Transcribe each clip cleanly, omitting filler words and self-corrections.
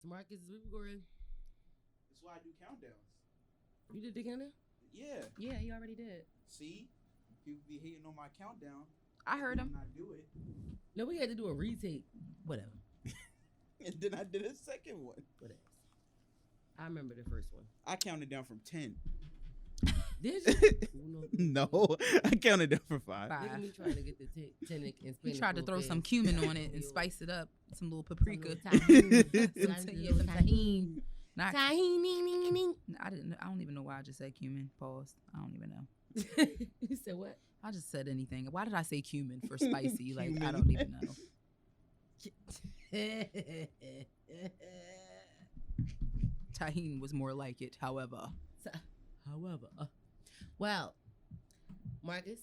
Marcus, is we recording? That's why I do countdowns. You did the countdown? Yeah. Yeah, he already did. See? People be hating on my countdown. I heard him. And I do it. No, we had to do a retake. Whatever. And then I did a second one. Whatever. I remember the first one. I counted down from 10. Did you? No, I counted down from 5. Look at me trying to get the tenic and He Spanish tried to real throw fast. some cumin on it and spice it up. Some little paprika. Some little Some tahini. Not, tahini. I don't even know why I just said cumin. Pause. I don't even know. You said what? I just said anything. Why did I say cumin for spicy? Like, I Cumin. don't even know. Tahini was more like it, however. Well, Marcus,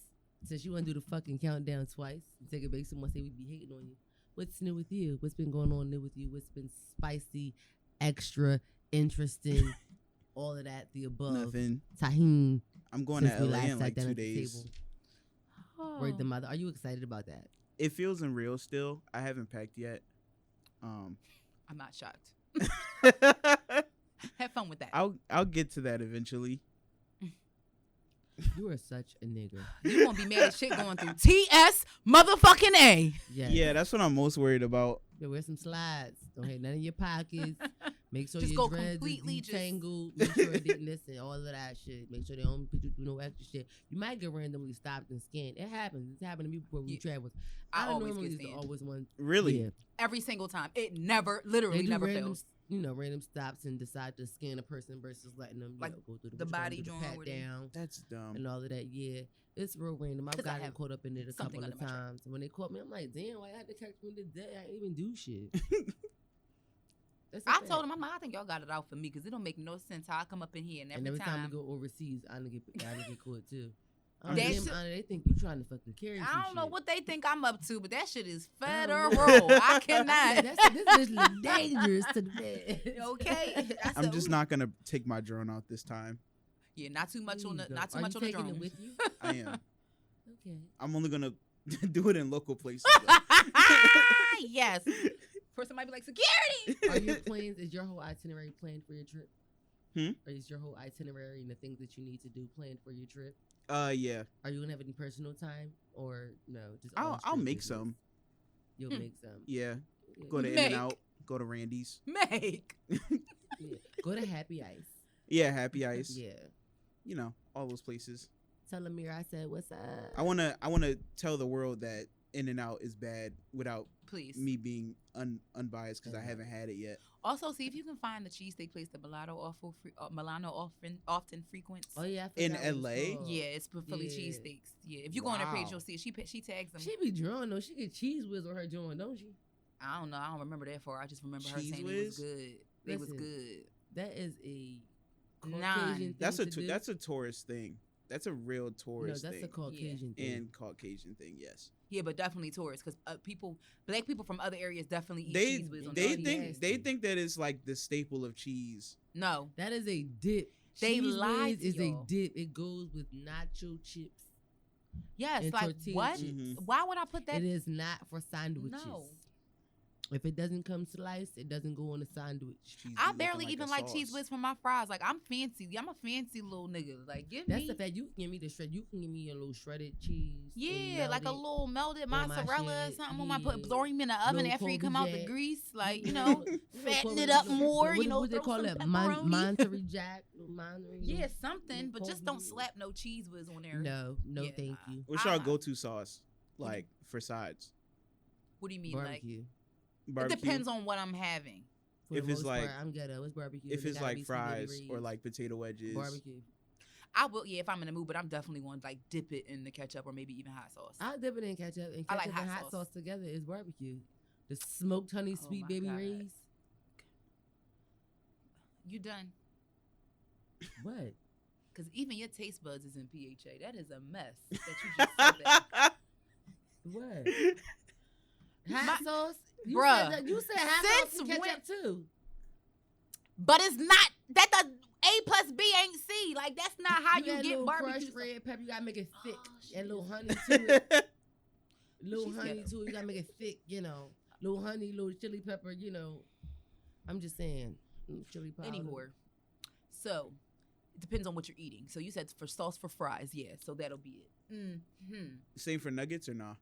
since you want to do the fucking countdown twice, take it back. Someone say we be hating on you. What's new with you? What's been going on new with you? What's been spicy, extra, interesting, all of that, the above. Nothing. Tahini. I'm going Since to we LA last in sat like down 2 at the days. table. Oh. Word the mother. Are you excited about that? It feels unreal still. I haven't packed yet. I'm not shocked. Have fun with that. I'll get to that eventually. You are such a nigga. You won't be mad as shit going through TS motherfucking A. Yes. Yeah, that's what I'm most worried about. Yeah, wear some slides. Don't have none in your pockets. Make sure Just your go dreads is completely just- detangled. Make sure it didn't listen. All of that shit. Make sure they don't put you through no extra shit. You might get randomly stopped and scanned. It happens. It's happened to me before we Yeah. traveled. I don't always normally get used to scanned. always want. Really? Yeah. Every single time. It never, They literally do never random, fails. random stops and decide to scan a person versus letting them Like go through the patrol, body do the joint pat where they- down That's dumb. and all of that. Yeah, it's real random. I've 'Cause I gotten have caught up in it a something couple of under my times. And when they caught me, I'm like, damn, why you had to catch me today? I didn't even do shit. That's a I fact. told him, I'm like, I think y'all got it out for me because it don't make no sense how I come up in here and every, time time. we go overseas, I done get caught too. That Damn, shit- they think you trying to fucking carry some I don't know shit. what they think I'm up to, but that shit is I don't federal. know. I cannot. This bitch look dangerous to the bed. Okay. I I'm said, just ooh. not gonna take my drone out this time. Yeah, not too much on the Please not too don't. much Are on you the taking drone. it with you? I am. Okay. I'm only gonna do it in local places. though. Yes. Person might be like, security. Are your plans? Is your whole itinerary planned for your trip? Hmm? Or is your whole itinerary and the things that you need to do planned for your trip? Yeah. Are you gonna have any personal time or no? Just I'll straight make business? some. You'll Hmm. make some. Yeah. Yeah. Go to Make. In-N-Out. Go to Randy's. Make. Yeah. Go to Happy Ice. Yeah, Happy Ice. Yeah. You know, all those places. Tell Amir I said what's up. I wanna tell the world that In-N-Out is bad without Please. me being unbiased because I haven't had it yet. Also, see if you can find the cheesesteak place that Milano often frequents. Oh yeah, I In forgot what it's LA? called. Yeah, it's for Philly Yeah. cheesesteaks. Yeah, if you go on her page, Wow. you'll see it. She tags them. She be drawing though. She get cheese whiz on her joint, don't she? I don't know. I don't remember that far. I just remember her Cheese saying it was whiz? good. It was Listen, good. That is a Nine. Caucasian thing That's to do. that's a tourist thing. That's a real No, tourist that's thing. a Caucasian thing. And Caucasian thing, yes. Yeah, but definitely tourists because black people from other areas definitely eat They cheese whiz on they their think cheese. they think that it's like the staple of cheese. No, That is a dip. They Cheese lied whiz to is y'all. a dip. It goes with nacho chips. yes, And like tortilla what? chips. Mhm. Why would I put that? It is not for sandwiches. No. If it doesn't come sliced, it doesn't go on a sandwich. Cheese I be barely looking even a like cheese sauce. whiz from my fries. Like I'm fancy. I'm a fancy little nigga. Like give That's me. the fact. You can give me the shred. You can give me a little shredded cheese. and Yeah, like a melt it. little melted on my mozzarella or shit, something. On my yeah. throw him in the oven Little after he come Kobe out the Jack. grease. Like You know, know, fatten Kobe it up Jack. more. What, You know, what they throw call some it? pepperoni. Monterey Jack. Monterey. Yeah, something, but just don't Kobe. slap no cheese whiz on there. No, Yeah, thank nah. you. What's your Ah. go-to sauce like for sides? What do you mean? Barbecue. Like Barbecue. it depends on what I'm having. For If the it's most like- part, I'm ghetto. It's barbecue. If It it's gotta like be some baby fries or rays. like potato wedges. barbecue. I will, yeah, if I'm in the mood, but I'm definitely going to like dip it in the ketchup or maybe even hot sauce. I'll dip it in ketchup, and I like ketchup and hot hot sauce. sauce together is barbecue. The smoked honey Oh sweet my baby God. rays. You done? What? Because even your taste buds is in PHA. That is a mess that you just said that. What? Hot sauce? You Bruh, said, you said hot sauce since and ketchup when- too. But it's not that the A plus B ain't C. Like that's not how you add get little barbecue. crushed red pepper. You gotta make it thick. Oh, And little shit. honey to it. Little She's honey ghetto. too. You gotta make it thick. You know, little honey, little chili pepper. You know, I'm just saying. Chili powder. Anywhere. So, it depends on what you're eating. So, you said for sauce for fries. Yeah, so that'll be it. Mm-hmm. Same for nuggets or nah?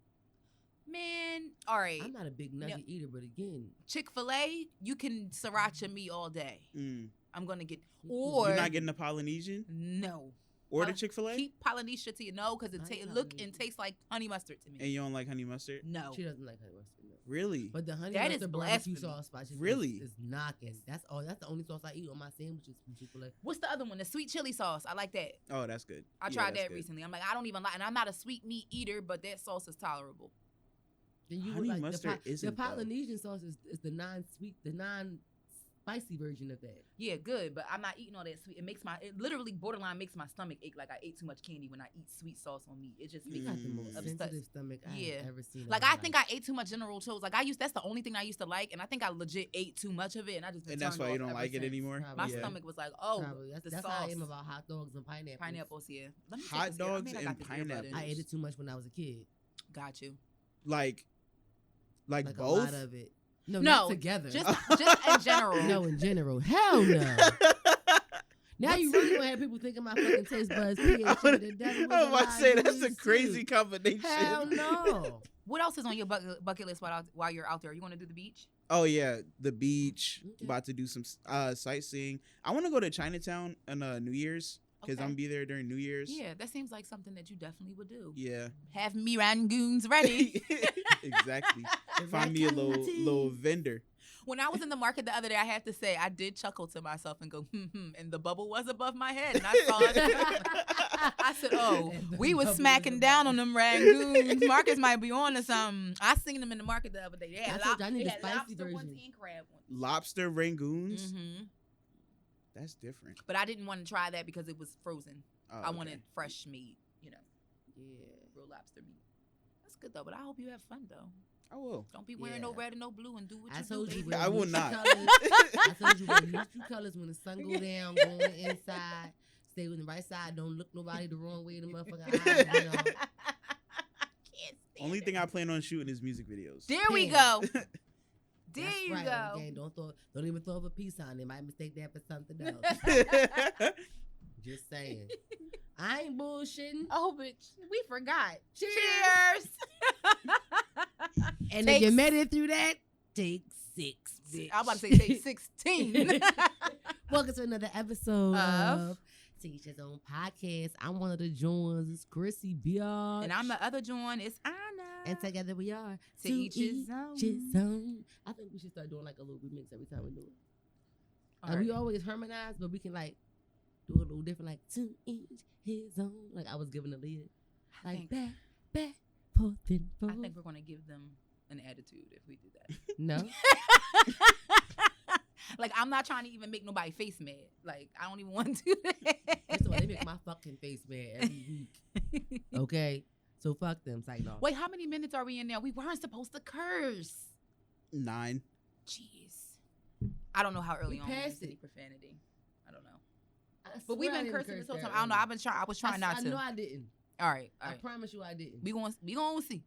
Man, all right. I'm not a big nugget eater, but again. Chick-fil-A, you can sriracha me all day. Mm. I'm going to get, or. You're not getting the Polynesian? No. Or the Chick-fil-A? Keep Polynesia to you. No, because it look and tastes like honey mustard to me. And you don't like honey mustard? No. She doesn't like honey mustard. No. Really? But the honey That mustard is barbecue blasphemy. sauce spot Really? is knocking. That's the only sauce I eat on my sandwiches from Chick-fil-A. What's the other one? The sweet chili sauce. I like that. Oh, that's good. I tried that recently. I'm like, I don't even like, and I'm not a sweet meat eater, but that sauce is tolerable. Then you Honey like mustard isn't, the Polynesian sauce is the non-sweet, the non-spicy version of that. Yeah, good, but I'm not eating all that sweet. It literally borderline makes my stomach ache like I ate too much candy when I eat sweet sauce on meat. It just You makes got me the most upset. sensitive stomach I have ever seen. Like I think I ate too much General Tso's. Like that's the only thing I used to like, and I think I legit ate too much of it, and I just been And that's turned why you off don't ever like it since. anymore? Probably. My stomach was like, oh, Probably. the That's sauce. how I am about hot dogs and pineapples. Pineapples, yeah. Let me take Hot this here. I dogs mean, I and got this earbud in. pineapples. I ate it too much when I was a kid. Got you. Like Like both? a lot of it. No, No, not together. Just in general. No, in general. Hell no. Now you really gonna have people thinking my fucking taste buds pH and the devil. I was about to say that's a crazy combination. Hell no. What else is on your bucket list while you're out there? You want to do the beach? Oh yeah, the beach. Okay. About to do some sightseeing. I want to go to Chinatown on New Year's because Okay. I'm gonna be there during New Year's. Yeah, that seems like something that you definitely would do. Yeah. Have me rangoons ready. Exactly. Find me a little vendor. When I was in the market the other day, I have to say I did chuckle to myself and go, and the bubble was above my head, and I saw it. I said, "Oh, we was smacking down on them rangoons. Marcus might be on to something." I seen them in the market the other day. They had, I told you I need they the had spicy lobster ones version. and crab ones. Lobster rangoons. Mm-hmm. That's different. But I didn't want to try that because it was frozen. Oh, I okay. wanted fresh meat, Yeah. real lobster meat. That's good though. But I hope you have fun though. I will. Don't be wearing no Yeah. red and no blue and do what I you told do. you. baby. I will neutral not. Colors. I told you wear neutral colors when the sun go down, go on the inside. Stay on the right side. Don't look nobody the wrong way. The motherfucker eyes, you know. Can't stand Only it. thing I plan on shooting is music videos. There we Damn. go. There That's you right. go. Okay, don't even throw up a peace sign. They might mistake that for something else. Just saying. I ain't bullshitting. Oh, bitch. We forgot. Cheers. Cheers. And Take if you made it through that, take 6, bitch. I'm about to say take 16. Welcome to another episode Of of Teach His Own Podcast. I'm one of the Jones. It's Chrissy Biatch. And I'm the other Joan. It's Anna. And together we are To each his own. his own. I think we should start doing like a little remix every time we do it. All We right. always harmonize, but we can like do a little different, like to each his own. Like I was giving a lead, I like think- back, forth and forth. I think we're going to give them an attitude if we do that. No, Like, I'm not trying to even make nobody face mad. Like, I don't even want to do that. first of all, they make my fucking face mad every week. Okay, so fuck them. It's like no. Wait, how many minutes are we in now? We weren't supposed to curse. 9. Jeez. I don't know how early We on we passed used to it. be profanity. I don't know. I But we've swear I been didn't cursing curse this whole that time. I don't know. early. I was trying not I to. know I didn't. All right. All I right. promise you I didn't. We going to see.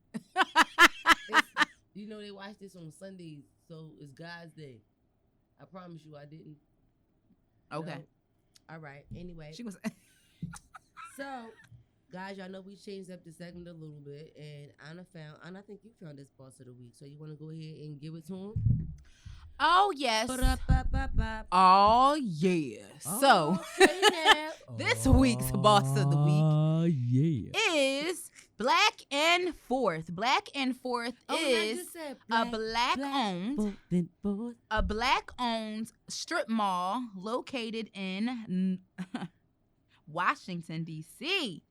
You know they watch this on Sundays, so it's God's Day. I promise you I didn't. Okay. No. All right. Anyway, She was. so guys, y'all know we changed up the segment a little bit, and Anna, I think you found this boss of the week. So you want to go ahead and give it to him? Oh, yes. Ba-da-ba-ba-ba. Oh, yeah. So, Okay, now. this week's boss of the week Oh, yeah. is Black and Forth. Black and Forth is a black-owned strip mall located in Washington, D.C.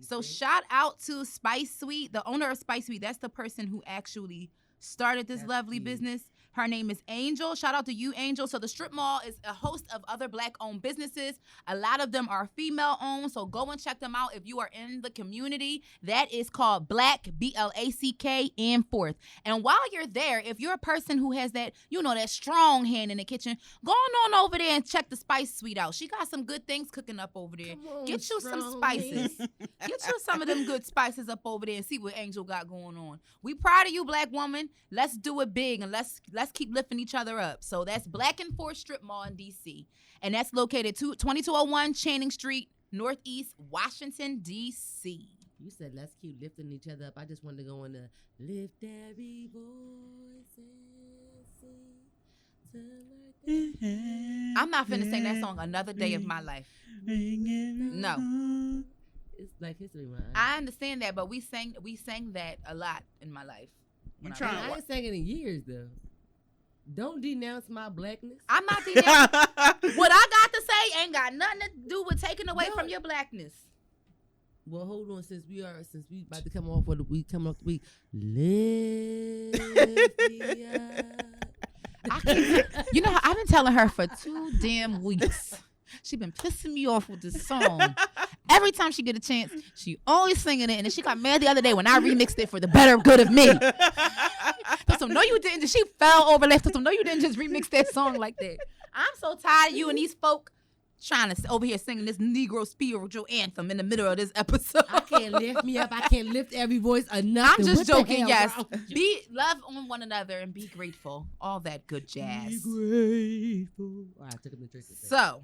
So shout out to Spice Suite, the owner of Spice Suite. That's the person who actually started this That's lovely cute. business. Her name is Angel. Shout out to you, Angel. So the strip mall is a host of other black-owned businesses. A lot of them are female-owned, so go and check them out if you are in the community. That is called Black, B-L-A-C-K, and Forth. And while you're there, if you're a person who has that, that strong hand in the kitchen, go on over there and check the Spice Suite out. She got some good things cooking up over there. Come on, Get you some strong spices. hand. Get you some of them good spices up over there and see what Angel got going on. We proud of you, black woman. Let's do it big and let's let's keep lifting each other up. So that's Black and Forth Strip Mall in D.C. And that's located 2201 Channing Street, Northeast Washington, D.C. You said let's keep lifting each other up. I just wanted to go on the lift every voice and sing. I'm not finna sing that song another day of my life. No. It's like history, man. I understand that, but we sang that a lot in my life. I ain't sang it in years though. Don't denounce my blackness. I'm not denouncing. What I got to say ain't got nothing to do with taking away from your blackness. Well, hold on. Since we about to come off for the week, lift me up. You know, I've been telling her for 2 damn weeks. She been pissing me off with this song. Every time she get a chance, she always singing it, and then she got mad the other day when I remixed it for the better good of me. So no, you didn't. She fell over left. So no, you didn't just remix that song like that. I'm so tired of you and these folk trying to over here singing this Negro spiritual anthem in the middle of this episode. I can't lift me up. I can't lift every voice enough. I'm just joking. Yes, love on one another and be grateful. All that good jazz. Be grateful. All right, I took him to church. So.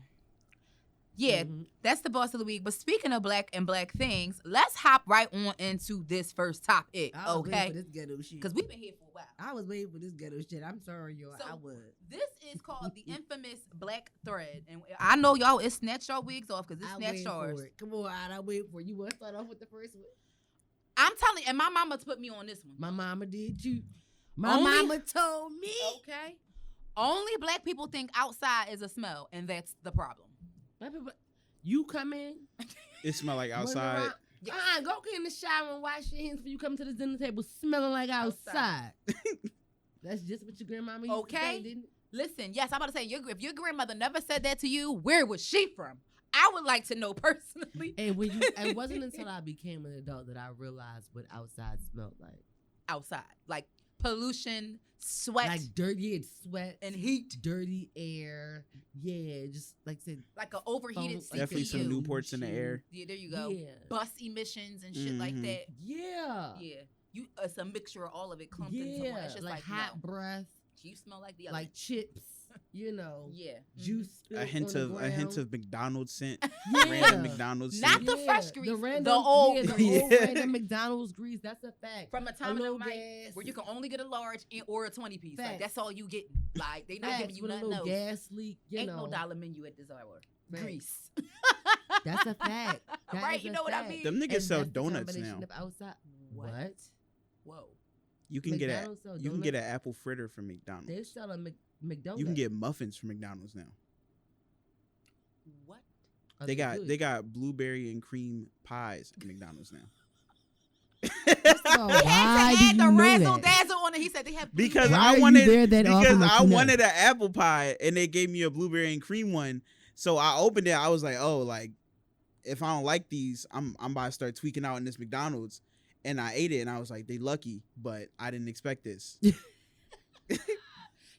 Yeah, that's the boss of the week. But speaking of black and black things, let's hop right on into this first topic, okay? For this ghetto shit. Because we've been here for a while. I was waiting for this ghetto shit. I'm sorry, y'all. So I was. This is called the infamous black thread. And I know y'all, it snatched your wigs off because it snatched yours. Come on, I'm waiting for it. You want to start off with the first one? I'm telling you, and my mama put me on this one. My mama did too. My mama told me. Okay. Only black people think outside is a smell, and that's the problem. You come in. It smell like outside. Go get in the shower and wash your hands before you come to the dinner table smelling like outside. That's just what your grandmama used to say, didn't it? Listen, yes, I'm about to say, if your grandmother never said that to you, where was she from? I would like to know personally. And it wasn't until I became an adult that I realized what outside smelled like. Outside. Like pollution, sweat. Like dirty sweat. And heat. Dirty air. Yeah, just like I said. Like an overheated CPU. Definitely some Newports in the air. Yeah, there you go. Yeah. Bus emissions and shit like that. Yeah. Yeah. It's a mixture of all of it clumped into one. It's just like hot breath. You smell like the other. Like chips. You know, juice. A hint of McDonald's scent. Yeah. Random McDonald's scent. Not the fresh grease. The old random McDonald's grease. That's a fact. From a time of night where you can only get a large or a 20-piece. Like that's all you get. Like they not giving you nothing else. Gas leak. Ain't no dollar menu at this hour. Grease. That's a fact. Right? You know what I mean? Them niggas sell donuts now. Outside. What? Whoa. You can get an apple fritter from McDonald's. They sell a McDonald's. You can get muffins from McDonald's now. What? They got blueberry and cream pies at McDonald's now. Why had the razzle dazzle on it. He said they have because I wanted an apple pie and they gave me a blueberry and cream one. So I opened it. I was like, oh, like if I don't like these, I'm about to start tweaking out in this McDonald's. And I ate it and I was like, they lucky, but I didn't expect this.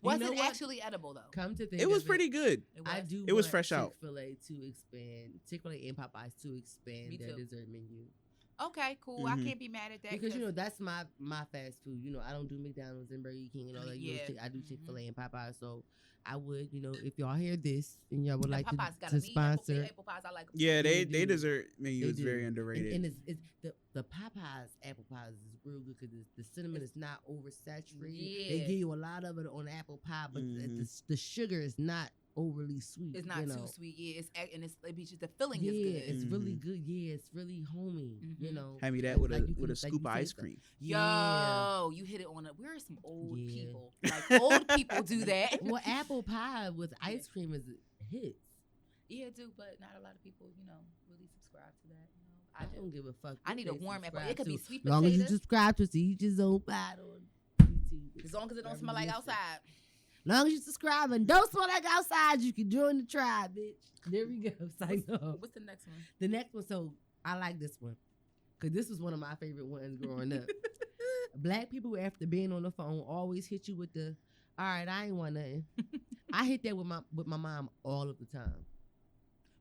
Was it actually edible though? Come to think it was pretty good. It was fresh out. Chick-fil-A to expand, Chick-fil-A and Popeyes to expand their dessert menu. Okay, cool. I can't be mad at that because you know that's my fast food. You know I don't do McDonald's and Burger King and all that. You know, I do Chick-fil-A and Popeyes. So I would, you know, if y'all hear this and y'all would like to sponsor. Apple pies, I like them. Yeah, they dessert menu is very underrated. And it's the Popeyes apple pies is real good because the cinnamon is not oversaturated. Yeah. They give you a lot of it on apple pie, but the sugar is not overly sweet. It's not too sweet. Yeah, it's just the filling is good. It's really good. Yeah, it's really homey. You know, hand me that with a scoop of ice cream. Yo, you hit it on where are some old people? Like old people do that. Well, apple pie with ice cream is hits. Yeah, it do, but not a lot of people, you know, really subscribe to that. You know, I don't give a fuck. I need a warm apple. It could be sweet potatoes. As long as you subscribe to each his own pie on YouTube. As long as it don't smell like outside. Long as you subscribe and don't smell like outside, you can join the tribe, bitch. There we go. What's the next one? The next one, so I like this one. Because this was one of my favorite ones growing up. Black people, after being on the phone, always hit you with the, all right, I ain't want nothing. I hit that with my mom all of the time.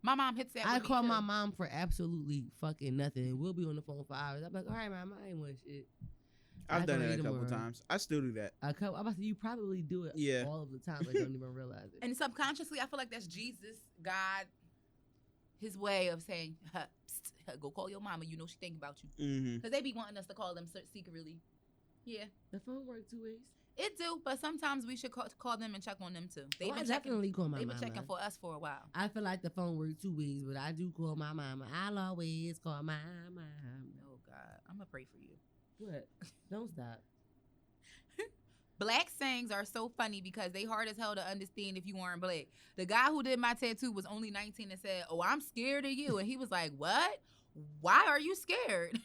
My mom hits that I with me call too. my mom for absolutely fucking nothing. We'll be on the phone for hours. I'm like, all right, mom, I ain't want shit. I've done it a couple times. I still do that. I'm about to say you probably do it all of the time, but don't even realize it. And subconsciously, I feel like that's Jesus, God, his way of saying, psst, go call your mama. You know she thinking about you. Because they be wanting us to call them secretly. Yeah. The phone works 2 ways. It do, but sometimes we should call them and check on them too. They've been definitely call my mama. They've been checking for us for a while. I feel like the phone works 2 ways, but I do call my mama. I'll always call my mama. Oh God, I'm gonna pray for you. What? Don't stop. Black sayings are so funny because they hard as hell to understand if you aren't black. The guy who did my tattoo was only 19 and said, "Oh, I'm scared of you," and he was like, "What? Why are you scared?"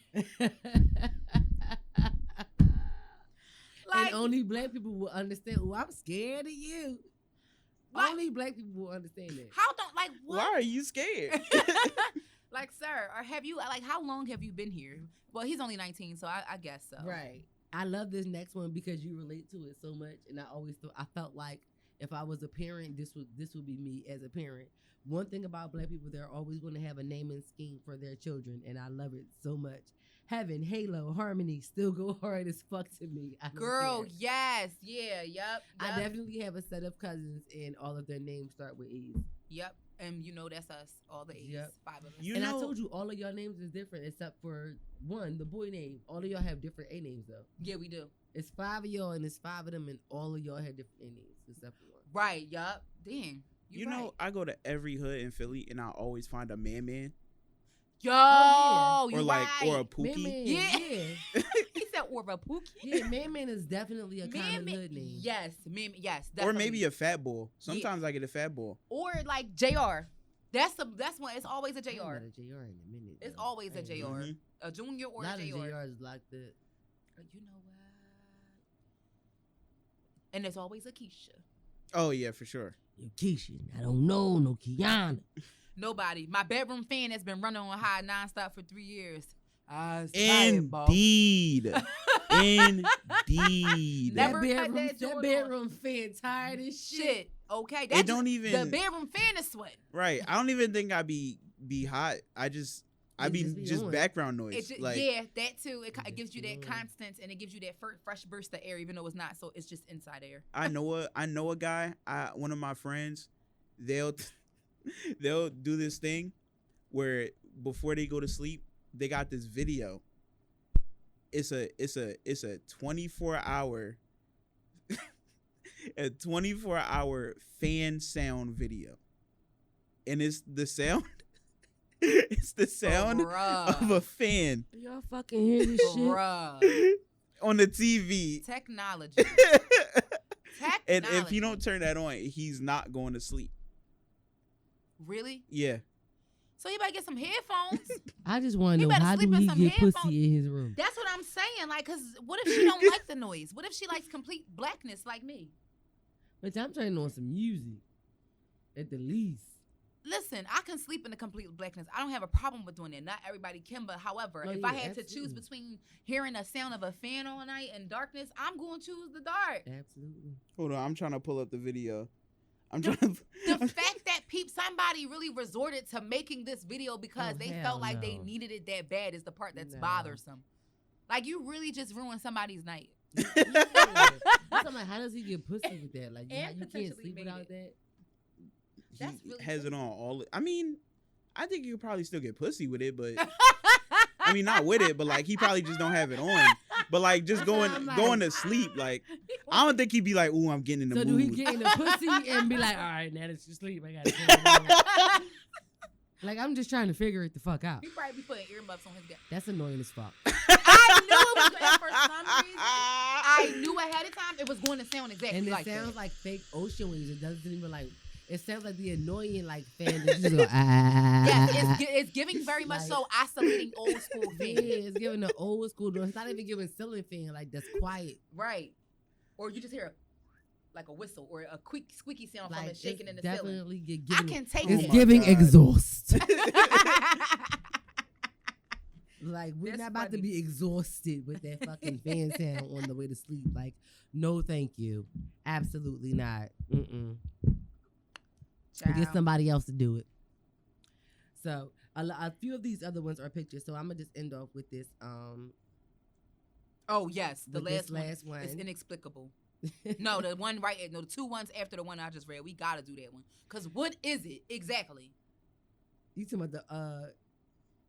And only black people will understand. Oh, I'm scared of you. Like, only black people will understand that. How don't what? Why are you scared? Like, sir, or have you how long have you been here? Well, he's only 19, so I guess so. Right. I love this next one because you relate to it so much, and I felt like if I was a parent, this would be me as a parent. One thing about black people, they're always going to have a naming scheme for their children, and I love it so much. Heaven, Halo, Harmony still go hard as fuck to me. Girl, yes, yeah, yep. I definitely have a set of cousins, and all of their names start with A's. Yep, and that's us, all the A's, 5 of us. I told you all of y'all names is different except for one, the boy name. All of y'all have different A names though. Yeah, we do. It's 5 of y'all, and it's 5 of them, and all of y'all have different A names except for one. Right, yup. Dang. You know, I go to every hood in Philly, and I always find a man. Yo, or or a Pookie. Man, yeah. He said or a Pookie. Yeah, man is definitely a common hood name. Yes, yes, definitely. Or maybe a Fat Boy. Sometimes I get a Fat Boy. Or like JR. That's one. It's always a JR. I haven't met a JR in a minute. It's always a JR. A junior or a JR. JRs like that. You know what? And there's always a Keisha. Oh yeah, for sure. Yo, Keisha. I don't know no Kiana. Nobody. My bedroom fan has been running on high nonstop for 3 years. Indeed. Indeed. That bedroom fan tired as shit. Okay. It don't even. The bedroom fan is sweating. Right. I don't even think I be hot. I be just background noise. Yeah, that too. It gives you that constance and it gives you that fresh burst of air, even though it's not. So it's just inside air. I know a guy. One of my friends. They'll do this thing where before they go to sleep, they got this video. It's a 24-hour a 24-hour fan sound video. And it's the sound of a fan. Y'all fucking hear this shit? On the TV. Technology. And if you don't turn that on, he's not going to sleep. Really? Yeah. So you better get some headphones. I just want to know, how do he get pussy in his room? That's what I'm saying. Like, because what if she don't like the noise? What if she likes complete blackness like me? But I'm turning on some music, at the least. Listen, I can sleep in the complete blackness. I don't have a problem with doing that. Not everybody can, but however, if I had to choose between hearing the sound of a fan all night and darkness, I'm going to choose the dark. Absolutely. Hold on, I'm trying to pull up the video. The fact that somebody really resorted to making this video because they felt like they needed it that bad is the part that's bothersome. Like, you really just ruined somebody's night. I'm like, how does he get pussy with that? Like, you can't sleep without that? He has it on all. I mean, I think you could probably still get pussy with it, but I mean, not with it, but like he probably just don't have it on. But like just going to sleep, like I don't think he'd be like, "Ooh, I'm getting in the mood." So do he get in the pussy and be like, "All right, now that you sleep, I gotta." Like, I'm just trying to figure it the fuck out. He probably be putting earmuffs on his gut. That's annoying as fuck. I knew it was going for some reason. I knew ahead of time it was going to sound exactly like that. And it sounds like fake ocean waves. It doesn't even like. It sounds like the annoying like fan that just go Yeah, it's giving very much like, so oscillating old school fan. Yeah, it's giving the old school. It's not even giving ceiling fan like that's quiet. Right. Or you just hear like a whistle or a quick squeaky sound like from it shaking in the definitely ceiling. I can take it's it. Giving exhaust. Like, we're not about to be exhausted with that fucking fan sound on the way to sleep. Like, no, thank you. Absolutely not. Get somebody else to do it. So, a few of these other ones are pictures. So, I'm going to just end off with this. Oh yes, the But last one is inexplicable. No, the the 2 ones after the one I just read. We gotta do that one. Cause what is it exactly? You talking about the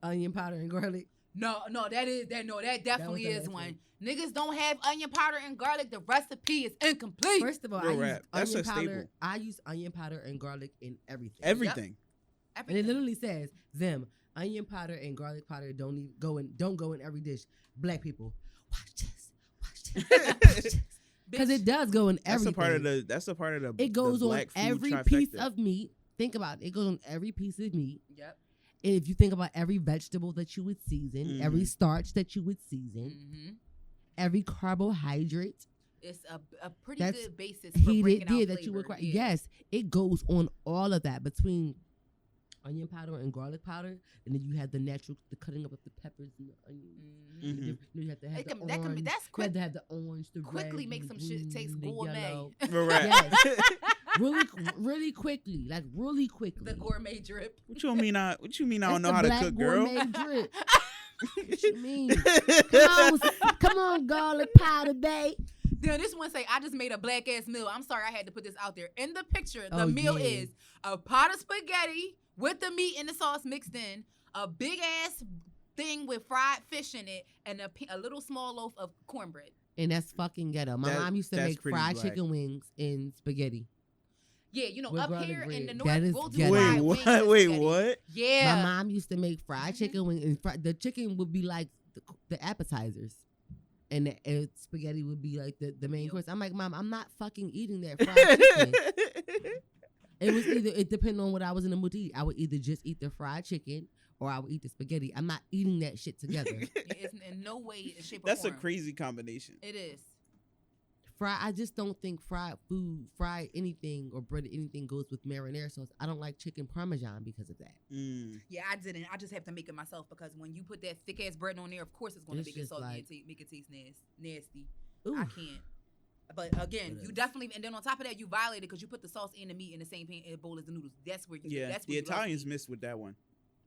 onion powder and garlic? No, that definitely is one. Niggas don't have onion powder and garlic. The recipe is incomplete. First of all, I use onion powder and garlic in everything. Everything. Yep. And it literally says onion powder and garlic powder don't go in every dish. Black people, watch this. Because it does go in everything. That's a part of the. It goes the on black every food piece trifecta. of meat. Think about it. It goes on every piece of meat. Yep. And if you think about every vegetable that you would season, every starch that you would season, every carbohydrate. It's a pretty good basis for breaking out flavor. That you would Yes, it goes on all of that between onion powder and garlic powder, and then you have the cutting up of the peppers and the onions. You have to have the orange. That's quick. You have to have the orange, the quickly red, make the some green, shit taste the gourmet. yellow. Right. Yes. really quickly. The gourmet drip. What you mean? I don't know the how to black cook, girl. Gourmet drip. What you mean? Come on, garlic powder, babe. Then this one say, I just made a black ass meal. I'm sorry I had to put this out there. In the picture, the meal is a pot of spaghetti with the meat and the sauce mixed in, a big ass thing with fried fish in it, and a little small loaf of cornbread. And that's fucking ghetto. My mom used to make fried chicken wings in spaghetti. Yeah, up here in the north, that is we'll do ghetto. Wait, what? Yeah. My mom used to make fried chicken wings, and the chicken would be like the appetizers. And the spaghetti would be like the main course. I'm like, Mom, I'm not fucking eating that fried chicken. It depended on what I was in the mood to eat. I would either just eat the fried chicken or I would eat the spaghetti. I'm not eating that shit together. It's in no way, shape, or That's form. a crazy combination. It is. I just don't think fried anything or breaded anything goes with marinara sauce. I don't like chicken parmesan because of that. Yeah, I didn't. I just have to make it myself because when you put that thick ass bread on there, of course it's going to make it salty and make it taste nasty. Ooh. I can't. But again, you definitely, and then on top of that, you violated because you put the sauce and the meat in the same bowl as the noodles. That's where you. That's where the Italians missed with that one.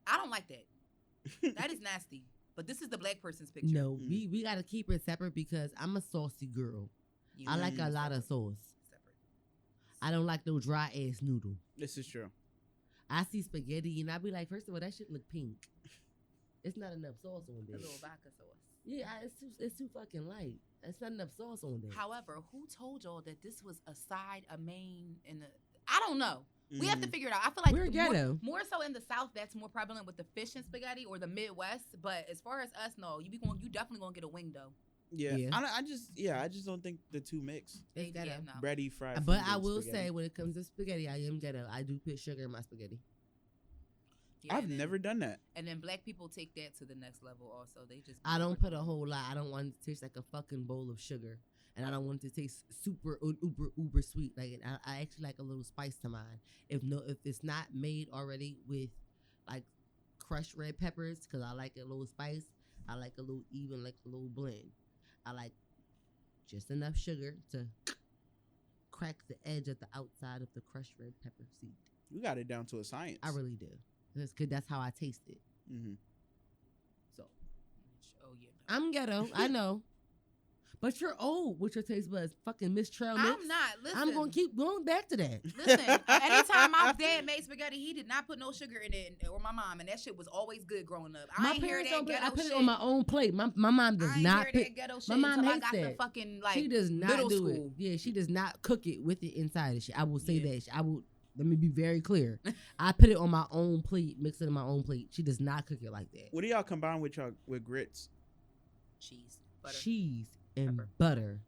I don't like that. That is nasty. But this is the black person's picture. No, we got to keep it separate because I'm a saucy girl. I like a lot of sauce. Separate. I don't like no dry ass noodle. This is true. I see spaghetti and I be like, first of all, that shit look pink. It's not enough sauce on there. A little vodka sauce. Yeah, it's too fucking light. It's not enough sauce on there. However, who told y'all that this was a side, a main, and I don't know. We have to figure it out. I feel like we're ghetto. More so in the South, that's more prevalent with the fish and spaghetti, or the Midwest. But as far as us, no, you definitely gonna get a wing though. Yeah. I just don't think the two mix. It's ghetto. No. Bready, fried. But I will say, when it comes to spaghetti, I am ghetto. I do put sugar in my spaghetti. Yeah, I've never done that. And then black people take that to the next level. Also, they just. I don't put a whole lot. I don't want it to taste like a fucking bowl of sugar, and I don't want it to taste super uber sweet. Like I actually like a little spice to mine. If it's not made already with like crushed red peppers, because I like a little spice. I like a little even, like a little blend. I like just enough sugar to crack the edge at the outside of the crushed red pepper seed. You got it down to a science. I really do. That's good. That's how I taste it. Mm-hmm. So, yeah, no. I'm ghetto. I know. But you're old with your taste buds. Fucking Miss Trail Mix. I'm not. Listen. I'm going to keep going back to that. Listen, anytime my dad made spaghetti, he did not put no sugar in it, or my mom, and that shit was always good growing up. My parents don't. I put it on my own plate. My mom does not put that ghetto shit. My mom hates I got that. The fucking, like, she does not middle do school. it. Yeah, she does not cook it with it inside of shit. I will say that. I will. Let me be very clear. I put it on my own plate, mix it in my own plate. She does not cook it like that. What do y'all combine with grits? Cheese, butter. Cheese and butter.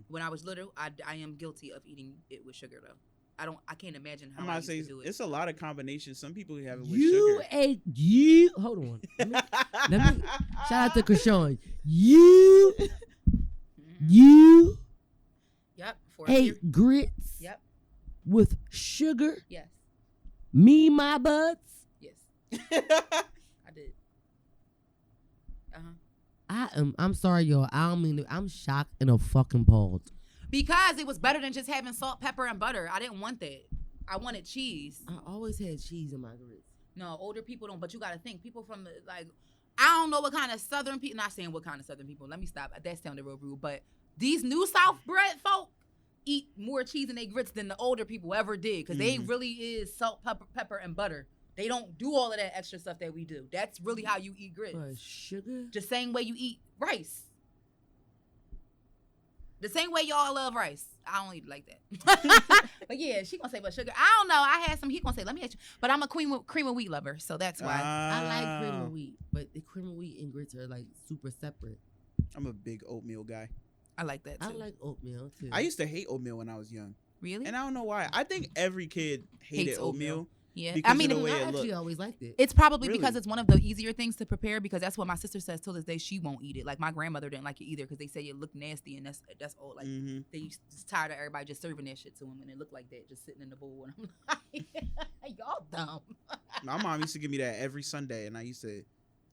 When I was little, I am guilty of eating it with sugar though. I can't imagine how I used to do it. It's a lot of combinations. Some people have it with sugar. Hold on. Let me shout out to Krishan. You Yep. ate grits. Yep. With sugar. Yes. Me, my buds. Yes. I did. I'm sorry, y'all. I don't mean to, I'm shocked and fucking appalled. Because it was better than just having salt, pepper, and butter. I didn't want that. I wanted cheese. I always had cheese in my grits. No, older people don't. But you got to think, people from I don't know what kind of Southern people. Not saying what kind of Southern people. Let me stop. That sounded real rude. But these New South bred folk eat more cheese in their grits than the older people ever did, because they really is salt, pepper, and butter. They don't do all of that extra stuff that we do. That's really how you eat grits. Sugar? The same way you eat rice. The same way y'all love rice. I don't eat it like that. But yeah, she gonna say about sugar. I don't know. I had some. He gonna say, let me ask you. But I'm a cream of wheat lover, so that's why. I like cream of wheat, but the cream of wheat and grits are like super separate. I'm a big oatmeal guy. I like that too. I like oatmeal too. I used to hate oatmeal when I was young. Really? And I don't know why. I think every kid hated oatmeal. Yeah, I mean, I actually always liked it. It's probably because it's one of the easier things to prepare, because that's what my sister says till this day. She won't eat it. Like, my grandmother didn't like it either, because they say it looked nasty, and that's all. Like, they just tired of everybody just serving that shit to them, and it looked like that, just sitting in the bowl. And I'm like, y'all dumb. My mom used to give me that every Sunday, and I used to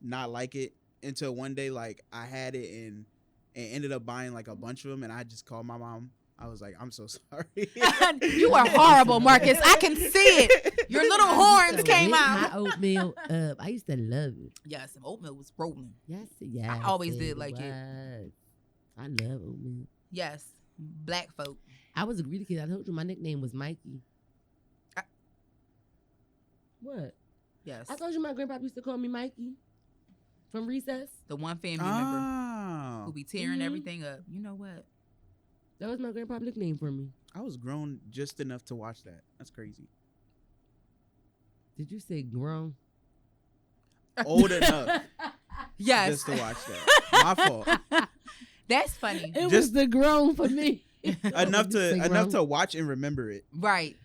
not like it until one day, like, I had it and ended up buying like a bunch of them, and I just called my mom. I was like, I'm so sorry. You are horrible, Marcus. I can see it. Your little horns came out. My oatmeal up. I used to love it. Yes, oatmeal was rolling. Yes. I always did like it. I love oatmeal. Yes, black folk. I was a greedy kid. I told you my nickname was Mikey. What? Yes. I told you my grandpa used to call me Mikey from recess. The one family member who be tearing everything up. You know what? That was my grandpa's nickname for me. I was grown just enough to watch that. That's crazy. Did you say grown? Old enough. Yes. Just to watch that. My fault. That's funny. It was the grown for me. enough to watch and remember it. Right.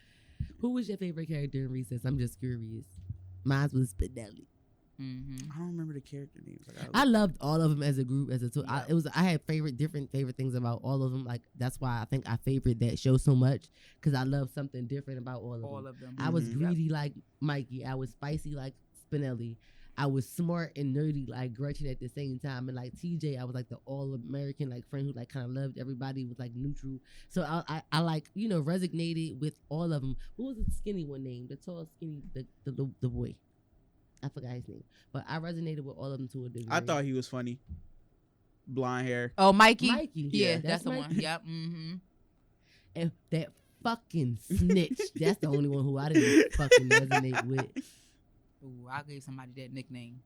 Who was your favorite character in recess? I'm just curious. Mine was Spinelli. I don't remember the character names. I loved all of them as a group, as a tool. I had different favorite things about all of them. Like, that's why I think I favored that show so much, because I love something different about all of them. I was greedy like Mikey. I was spicy like Spinelli. I was smart and nerdy like Gretchen at the same time. And like TJ, I was like the all-American like friend who like kind of loved everybody, was like neutral. So I like, resonated with all of them. What was the skinny one named? The tall, skinny, the boy. I forgot his name, but I resonated with all of them to a degree. I thought he was funny. Blonde hair. Oh, Mikey. Yeah, that's the Mikey. one. Yep. And that fucking snitch. That's the only one who I didn't fucking resonate with. Ooh, I gave somebody that nickname,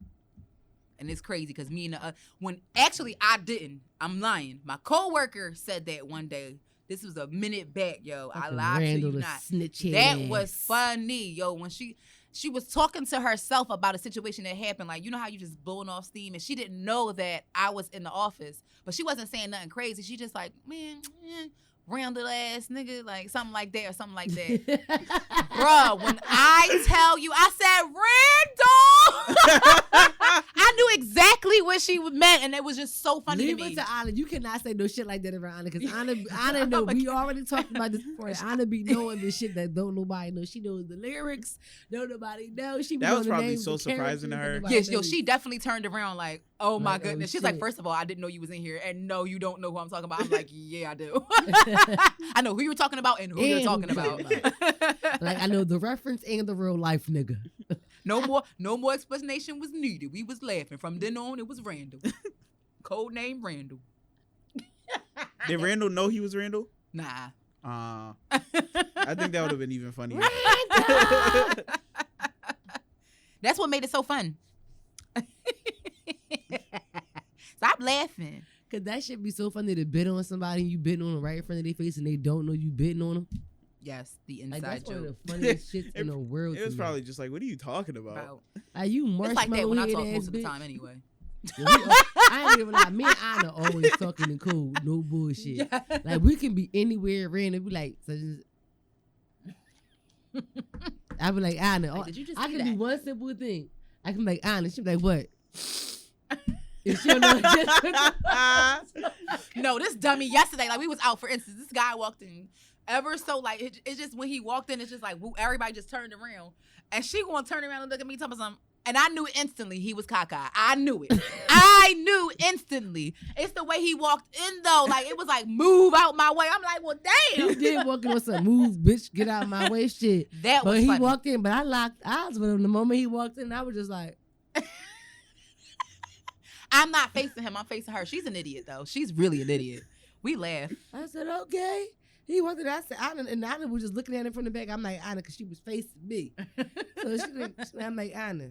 and it's crazy because me and when actually I didn't. I'm lying. My coworker said that one day. This was a minute back, yo. Fucking I lied Randall, to you not. Snitch That ass. was funny, yo. When she was talking to herself about a situation that happened. Like, you know how you just blowing off steam, and she didn't know that I was in the office, but she wasn't saying nothing crazy. She just like, man, Randall ass nigga, like something like that or something like that. Bruh, when I tell you, I said, Randall! I knew exactly what she meant, and it was just so funny Leave to me. it to Anna. You cannot say no shit like that around Anna, because Anna know. We already talked about this before. Anna be knowing the shit that don't nobody know. She knows the lyrics. Don't nobody know. She be That was the probably names, so the surprising to her. Yes, yo, she definitely turned around like, oh my Like, oh, goodness. She's shit. like, first of all, I didn't know you was in here, and no, you don't know who I'm talking about. I'm like, yeah, I do. I know who you were talking about and who you're talking about. Like, I know the reference and the real life nigga. No more explanation was needed. We was laughing. From then on, it was Randall. Codename Randall. Did Randall know he was Randall? Nah. I think that would have been even funnier. That's what made it so fun. Stop laughing. Cause that shit be so funny to bid on somebody and you bidding on them right in front of their face and they don't know you bidding on them. Yes, the inside Like, that's joke. one of the funniest shits in the world. It was probably just like, what are you talking about? Are you It's like that when I talk marshmallow most of the bitch? time anyway. I ain't even lie. Me and Anna always talking in code, no bullshit. Yeah. Like, we can be anywhere random. Be like, I be like, Anna, Like, did you just I see can that? do one simple thing. I can be like, Anna. She be like, what? If she don't know, No, this dummy yesterday, like we was out, for instance, this guy walked in ever so like, it's just when he walked in, it's just like, woo, everybody just turned around. And she gonna turn around and look at me talking something. And I knew instantly he was cockeyed. I knew it. I knew instantly. It's the way he walked in though. Like, it was like, move out my way. I'm like, well, damn. he did walk in on some move, bitch, get out of my way shit. That was But he funny. walked in, but I locked eyes with him the moment he walked in. I was just like, I'm not facing him. I'm facing her. She's an idiot, though. She's really an idiot. We laugh. I said, okay. He wanted. I said, Anna, and Anna was just looking at him from the back. I'm like, Anna, because she was facing me. So I'm like, Anna.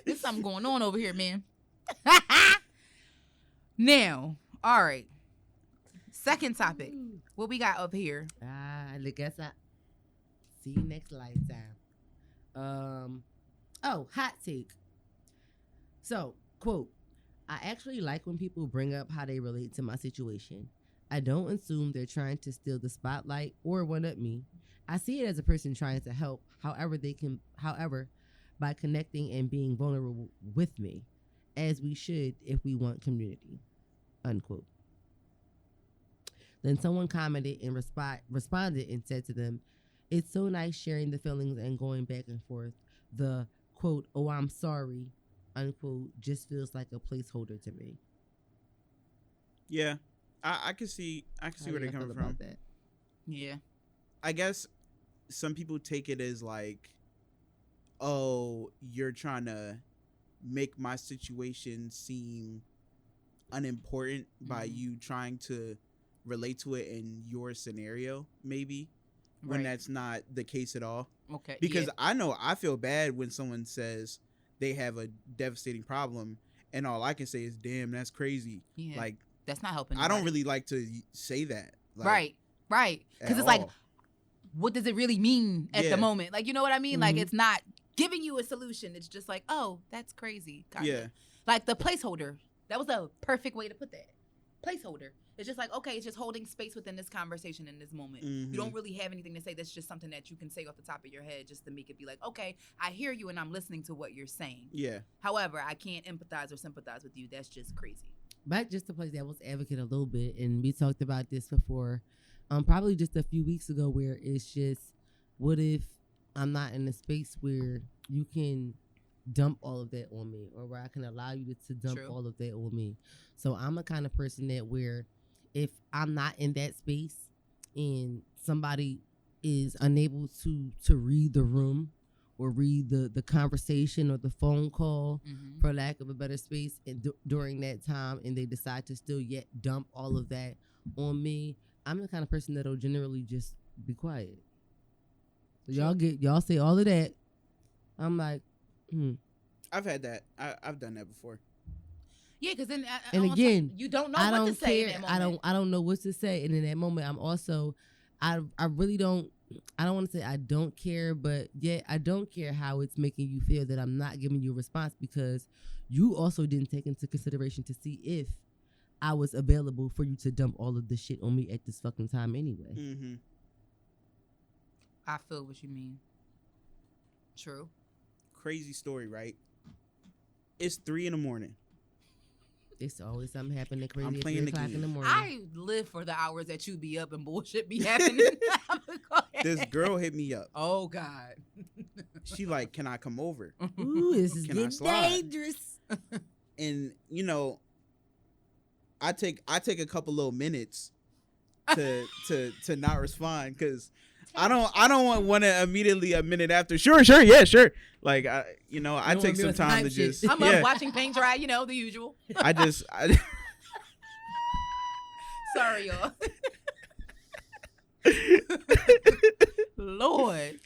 There's something going on over here, man. Now, all right. Second topic. What we got up here? I guess I see you next lifetime. Hot take. So, quote, I actually like when people bring up how they relate to my situation. I don't assume they're trying to steal the spotlight or one up me. I see it as a person trying to help however by connecting and being vulnerable with me, as we should if we want community, unquote. Then someone commented and responded and said to them, it's so nice sharing the feelings and going back and forth. The, quote, oh, I'm sorry, unquote, just feels like a placeholder to me. Yeah, I can see where they're coming from. That? Yeah. I guess some people take it as like, oh, you're trying to make my situation seem unimportant by you trying to relate to it in your scenario, maybe, when that's not the case at all. Okay. Because I know I feel bad when someone says they have a devastating problem and all I can say is, damn, that's crazy. Yeah. Like, that's not helping. I don't really like to say that. Like, right. Because it's like, what does it really mean at the moment? Like, you know what I mean? Like, it's not giving you a solution. It's just like, oh, that's crazy. Kinda. Like the placeholder. That was a perfect way to put that. Placeholder. It's just like, okay, it's just holding space within this conversation in this moment. You don't really have anything to say. That's just something that you can say off the top of your head just to make it be like, okay, I hear you and I'm listening to what you're saying. Yeah. However, I can't empathize or sympathize with you. That's just crazy. But just to play devil's advocate a little bit, and we talked about this before, probably just a few weeks ago, where it's just, what if I'm not in a space where you can dump all of that on me, or where I can allow you to dump all of that on me? So I'm a kind of person that where if I'm not in that space and somebody is unable to read the room or read the conversation or the phone call, for lack of a better space, and during that time, and they decide to still yet dump all of that on me, I'm the kind of person that'll generally just be quiet. So y'all say all of that. I'm like, I've had that. I've done that before. Yeah, because then and again, you don't know what to say. In that moment. I don't know what to say, and in that moment, I'm also, I really don't. I don't want to say I don't care, but yeah, I don't care how it's making you feel that I'm not giving you a response, because you also didn't take into consideration to see if I was available for you to dump all of this shit on me at this fucking time anyway. I feel what you mean. True. Crazy story, right? It's 3 a.m. It's always something happening crazy I'm at playing 3 the o'clock game. in the morning. I live for the hours that you be up and bullshit be happening. This girl hit me up. Oh, God. She like, can I come over? Ooh, this is Can I getting slide? dangerous. And, you know, I take a couple little minutes to not respond, because I don't want to immediately a minute after. Sure, yeah, sure. Like I take some time to just. I'm up watching paint dry. You know, the usual. I Sorry, y'all. Lord.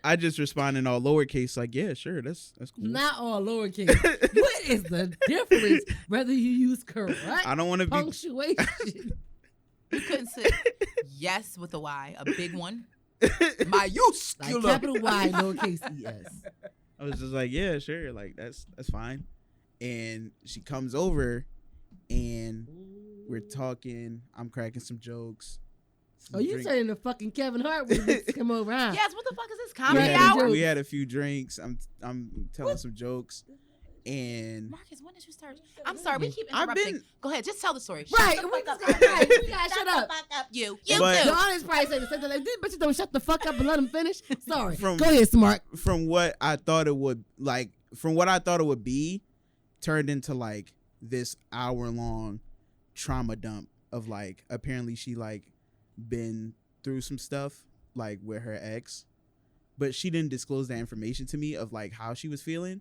I just respond in all lowercase, like, yeah, sure, that's cool. Not all lowercase. What is the difference whether you use correct I don't want to be punctuation? You couldn't say yes with a Y, a big one. Mayuscula. Like capital Y, lowercase ES. I was just like, yeah, sure, like that's fine. And she comes over and we're talking. I'm cracking some jokes. Oh, you turning to fucking Kevin Hart when you come over, huh? Yes, what the fuck is this comedy hour? We had a few drinks. I'm telling some jokes. And Marcus, when did you start? I'm sorry, we keep interrupting. Go ahead, just tell the story. Right, we gotta shut up. You but, too. The audience probably saying the same thing. Like, these bitches don't shut the fuck up and let them finish. Sorry. Go ahead, Smart. From what I thought it would be, turned into like this hour-long trauma dump of like, apparently she like been through some stuff like with her ex, but she didn't disclose that information to me of like how she was feeling.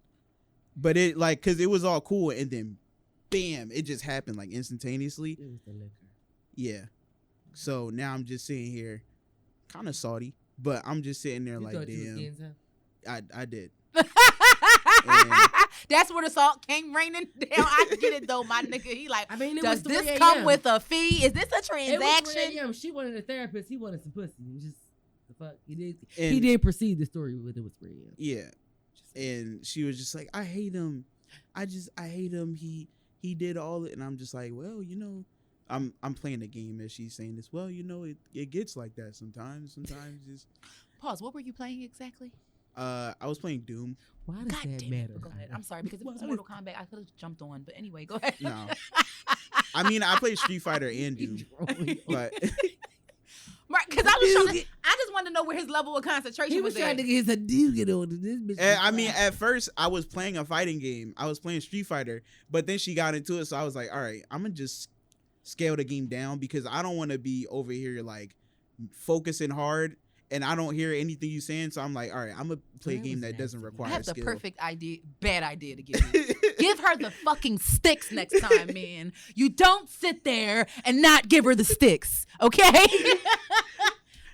But it like because it was all cool, and then bam, it just happened like instantaneously. It was the liquor. Yeah. So now I'm just sitting here, kind of salty, but I'm just sitting there like, damn. I did. That's where the salt came raining down. I get it though, my nigga. He like, I mean, does this 3 come with a fee? Is this a transaction? It was 3 She wanted a therapist. He wanted some pussy. It was just the fuck. He did proceed the story with it was 3 a.m. Yeah. And she was just like, I hate him. I hate him. He did all it, and I'm just like, well, you know, I'm playing the game as she's saying this. Well, you know, it gets like that sometimes. Sometimes it's. Pause. What were you playing exactly? I was playing Doom. Why does that matter? Go ahead. I'm sorry because if it was Mortal Kombat, I could have jumped on. But anyway, go ahead. No. I mean, I played Street Fighter and Doom, but. Right, because I just wanted to know where his level of concentration was. He was trying to get his Hadouken on this bitch. And, I mean, at first, I was playing a fighting game. I was playing Street Fighter, but then she got into it, so I was like, all right, I'm going to just scale the game down because I don't want to be over here, like, focusing hard, and I don't hear anything you saying, so I'm like, all right, I'm going to play a game that doesn't require skill. I have the perfect bad idea to give you. Give her the fucking sticks next time, man. You don't sit there and not give her the sticks, okay?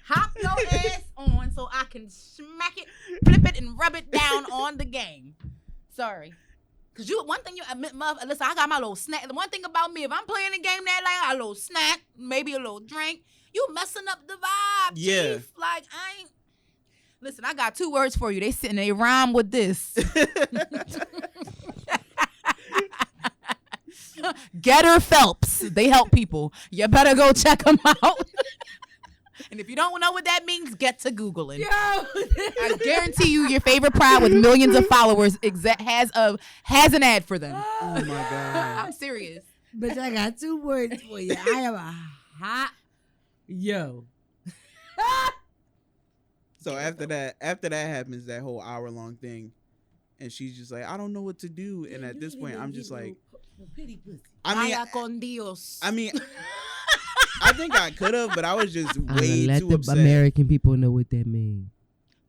Hop your ass on so I can smack it, flip it, and rub it down on the game. Sorry. Because listen, I got my little snack. The one thing about me, if I'm playing a game that like, I got a little snack, maybe a little drink, you messing up the vibe, yeah. Chief. Like, I ain't. Listen, I got 2 words for you. They rhyme with this. Getter Phelps. They help people. You better go check them out. And if you don't know what that means, get to Googling. Yo. I guarantee you your favorite pride with millions of followers has an ad for them. Oh, my God. I'm serious. But I got 2 words for you. I am a hot yo. So after that happens, that whole hour-long thing, and she's just like, I don't know what to do. And at this point, I'm just like, I mean, I think I could have, but I was just way too upset. Let the American people know what that means.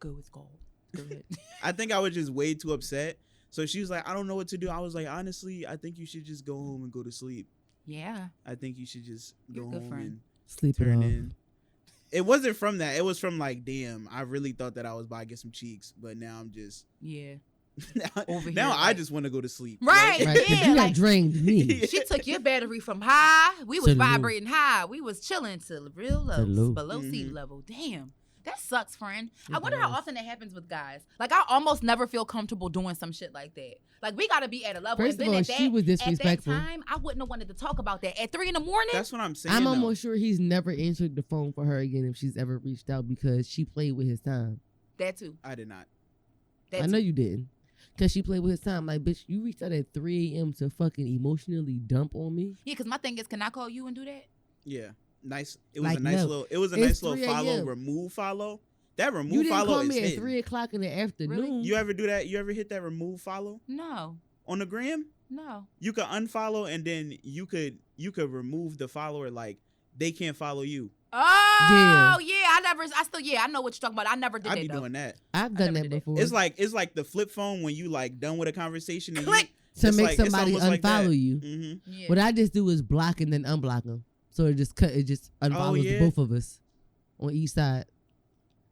Go with gold. Go ahead. I think I was just way too upset. So she was like, I don't know what to do. I was like, honestly, I think you should just go home and go to sleep. Yeah. I think you should just go home and sleep turn in. It wasn't from that. It was from like, damn, I really thought that I was about to get some cheeks, but now I'm just now I just want to go to sleep. Right. Yeah. You got drained me. She took your battery from high. We was vibrating high. We was chilling to real low, below sea level. Damn. That sucks, friend. I wonder how often that happens with guys. Like, I almost never feel comfortable doing some shit like that. Like, we got to be at a level. First of all, she was disrespectful. At that time, I wouldn't have wanted to talk about that. At 3 a.m. That's what I'm saying. I'm almost sure he's never answered the phone for her again if she's ever reached out because she played with his time. That too. I did not. I know you didn't. Because she played with his time. Like, bitch, you reached out at 3 a.m. to fucking emotionally dump on me? Yeah, because my thing is, can I call you and do that? Yeah. Nice. It was like, a nice little, it was a nice little follow, remove follow. That remove follow is hidden. You didn't call me at 3 o'clock in the afternoon. Really? You ever do that? You ever hit that remove follow? No. On the gram? No. You could unfollow and then you could remove the follower, like they can't follow you. Oh yeah, I know what you're talking about. I never did that. I be doing that. I've done that before. It's like the flip phone when you like done with a conversation and click to make somebody unfollow you. Mm-hmm. Yeah. What I just do is block and then unblock them, so it just unfollows both of us on each side.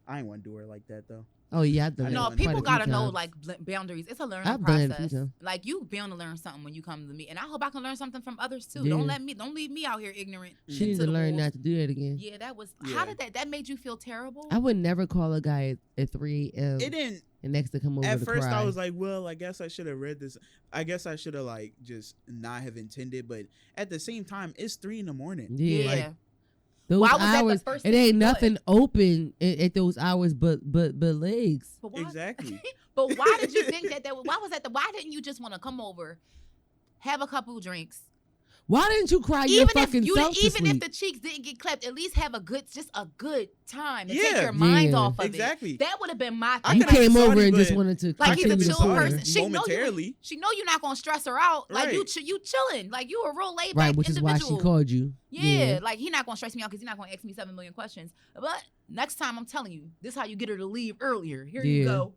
I ain't want to do her like that though. Oh yeah, I've done that. No, people gotta know like boundaries. It's a learning process. Like you bound to learn something when you come to me, and I hope I can learn something from others too. Yeah. Don't leave me out here ignorant. She needs to learn not to do that again. Yeah, that was. Yeah. How did that made you feel terrible? I would never call a guy at 3 a.m. It didn't. And next to come over. At to first, cry. I was like, well, I guess I should have read this. I guess I should have like just not have intended. But at the same time, it's 3 a.m. Yeah. Like, those hours, it ain't nothing open at those hours, but legs. But exactly. But why did you think that? Why didn't you just want to come over, have a couple drinks? Why didn't you cry your fucking self to sleep? Even if the cheeks didn't get clapped, at least have a good time to take your mind off of it. That would have been my thing. You came over and just wanted to like he's a chill person. She momentarily. She know you're not gonna stress her out. Like right. you chilling. Like you a real laid back right, which individual. is why she called you. Yeah, like he not gonna stress me out because he's not gonna ask me 7 million questions. But next time, I'm telling you, this is how you get her to leave earlier. Here you go.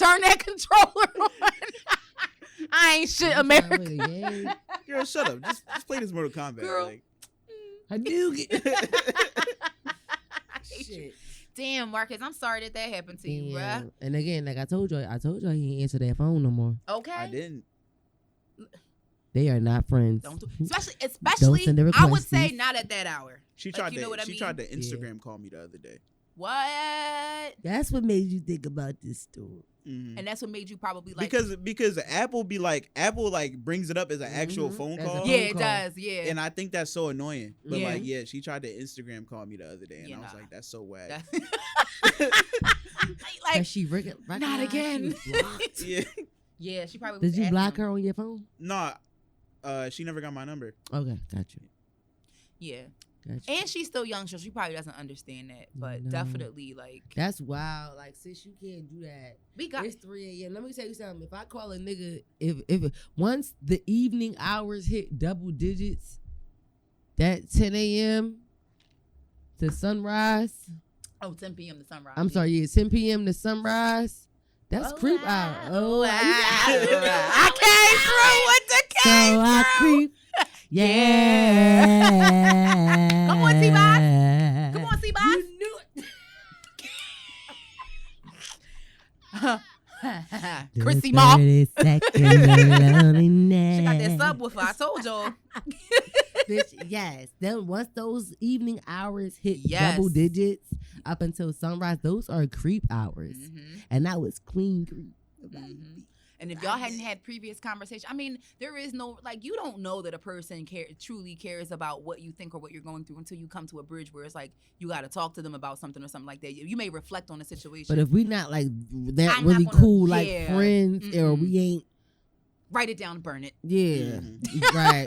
turn that controller on. I ain't shit, America. Girl, shut up. Just play this Mortal Kombat. Girl. Like. I do get shit. Damn, Marcus, I'm sorry that happened to you, bruh. And again, like I told you, he ain't answer that phone no more. Okay. I didn't. They are not friends. Especially, I would say not at that hour. She tried to Instagram call me the other day. What? That's what made you think about this story. Mm-hmm. And that's what made you probably like because Apple brings it up as an actual phone call. Yeah, it does. Yeah. And I think that's so annoying. But she tried to Instagram call me the other day, and I was like, that's so whack. Like she not again. Yeah. Yeah, she probably. Did you block her on your phone? No, she never got my number. Okay, gotcha. Yeah. Gotcha. And she's still young, so she probably doesn't understand that. But definitely, like, that's wild. Like, sis, you can't do that. It's 3 a.m. Let me tell you something. If I call a nigga, if once the evening hours hit double digits, that 10 a.m. to sunrise. Oh, 10 p.m. to sunrise. I'm sorry, 10 p.m. to sunrise. That's creep hour. I came through with the came so I creep. Yeah. Come on, T-Boss. Come on, T-Boss. You knew it. Chrissy Mall. She got that subwoofer. I told y'all. Bitch, yes. Then once those evening hours hit double digits up until sunrise, those are creep hours. Mm-hmm. And that was queen creep. Mm-hmm. And if y'all hadn't had previous conversation, I mean, there is no, like, you don't know that a person truly cares about what you think or what you're going through until you come to a bridge where it's like you got to talk to them about something or something like that. You may reflect on the situation. But if we not like that really cool, like friends, or we ain't. Write it down and burn it. Yeah. Right.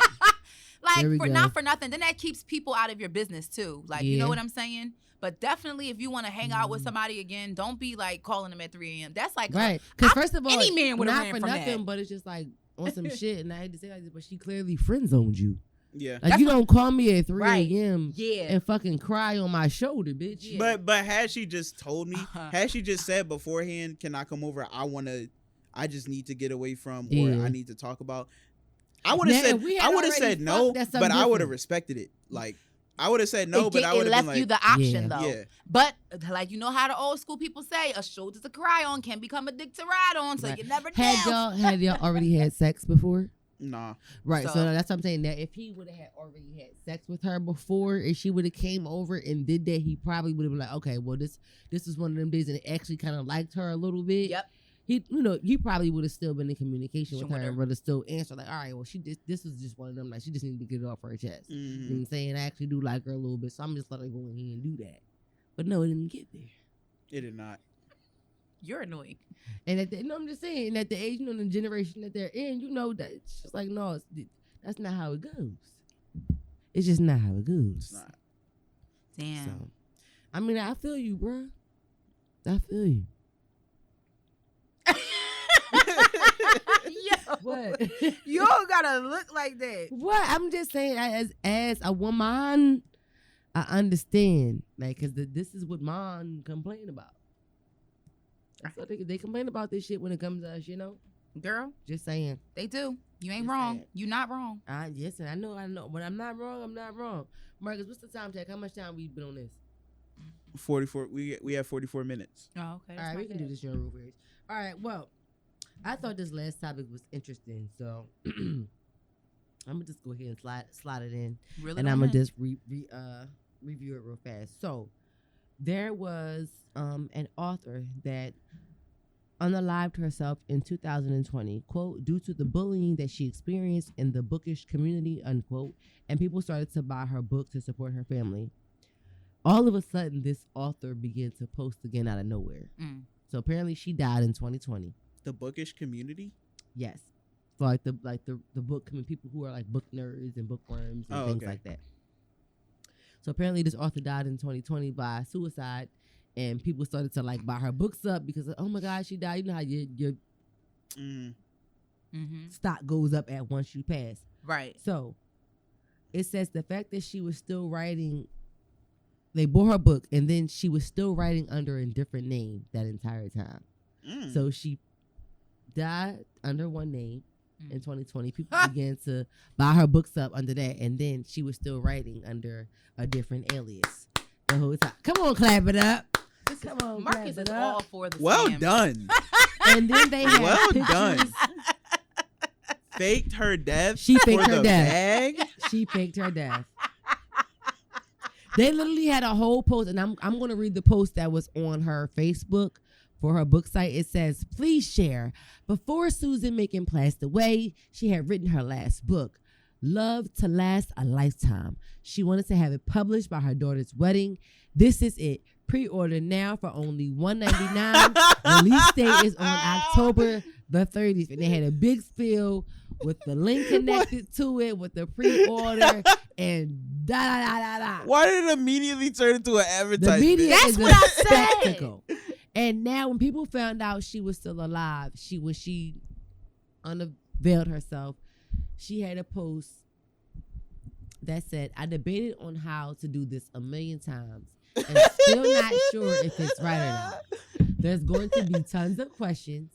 Like, not for nothing. Then that keeps people out of your business too. Like, you know what I'm saying? But definitely, if you want to hang out with somebody again, don't be like calling them at 3 a.m. That's like, right? Because first of all, any man would have ran for from nothing, that. but it's just like on some shit. And I hate to say like this, but she clearly friend zoned you. Yeah, like you don't call me at 3 a.m. Yeah, and fucking cry on my shoulder, bitch. Yeah. But had she just told me, had she just said beforehand, can I come over? I just need to get away from, or I need to talk about. I would have said no, but I would have respected it. Like. I would have said no, but I would have left been like, you the option though. Yeah. But like, you know how the old school people say, a shoulder to cry on can become a dick to ride on, so you never know. Had y'all already had sex before? Nah. Right. So that's what I'm saying. That if he would have already had sex with her before, and she would have came over and did that, he probably would have been like, okay, well this is one of them days, and actually kind of liked her a little bit. Yep. He probably would have still been in communication with her and would have still answered like, all right, well, this was just one of them. Like, she just needed to get it off her chest. Mm-hmm. You know what I'm saying? I actually do like her a little bit, so I'm just letting her go in here and do that. But no, it didn't get there. It did not. You're annoying. And I'm just saying, at the age, the generation that they're in, that it's just like, no, that's not how it goes. It's just not how it goes. It's not. Damn. So, I mean, I feel you, bro. I feel you. What? You don't gotta look like that. What? I'm just saying, as a woman, I understand, like, because this is what man complain about. So they complain about this shit when it comes to us, Girl, just saying. They do. You ain't wrong. You not wrong. Yes, and I know. But I'm not wrong. Marcus, what's the time check? How much time we been on this? 44. We have 44 minutes. Oh, okay. All right, we can do this during rule periods. All right, well. I thought this last topic was interesting, so I'm gonna just go ahead and slide it in, and I'm gonna just review it real fast. So there was an author that unalived herself in 2020, quote, due to the bullying that she experienced in the bookish community, unquote, and people started to buy her book to support her family. All of a sudden, this author began to post again out of nowhere. So apparently, she died in 2020. The bookish community? Yes. So like the book, people who are like book nerds and bookworms and things like that. So apparently this author died in 2020 by suicide, and people started to like buy her books up because, oh my God, she died. You know how your stock goes up at once you pass. Right. So it says the fact that she was still writing, they bought her book, and then she was still writing under a different name that entire time. So she died under one name in 2020. People began to buy her books up under that, and then she was still writing under a different alias the whole time. Come on, clap it up. Come on, Marcus is all for the well scam. done. And then they had well pictures. done. Faked her death. She faked for her the death. bag. She faked her death. They literally had a whole post, and I'm going to read the post that was on her Facebook for her book site. It says, "Please share. Before Susan Macon passed away, she had written her last book, Love to Last a Lifetime. She wanted to have it published by her daughter's wedding. This is it. Pre-order now for only $199. Release date is on October the 30th." And they had a big spiel with the link connected to it, with the pre-order, and da-da-da-da-da. Why did it immediately turn into an advertisement? The media That's is what a I said. spectacle. And now when people found out she was still alive, she unveiled herself, she had a post that said, "I debated on how to do this a million times and still not sure if it's right or not. There's going to be tons of questions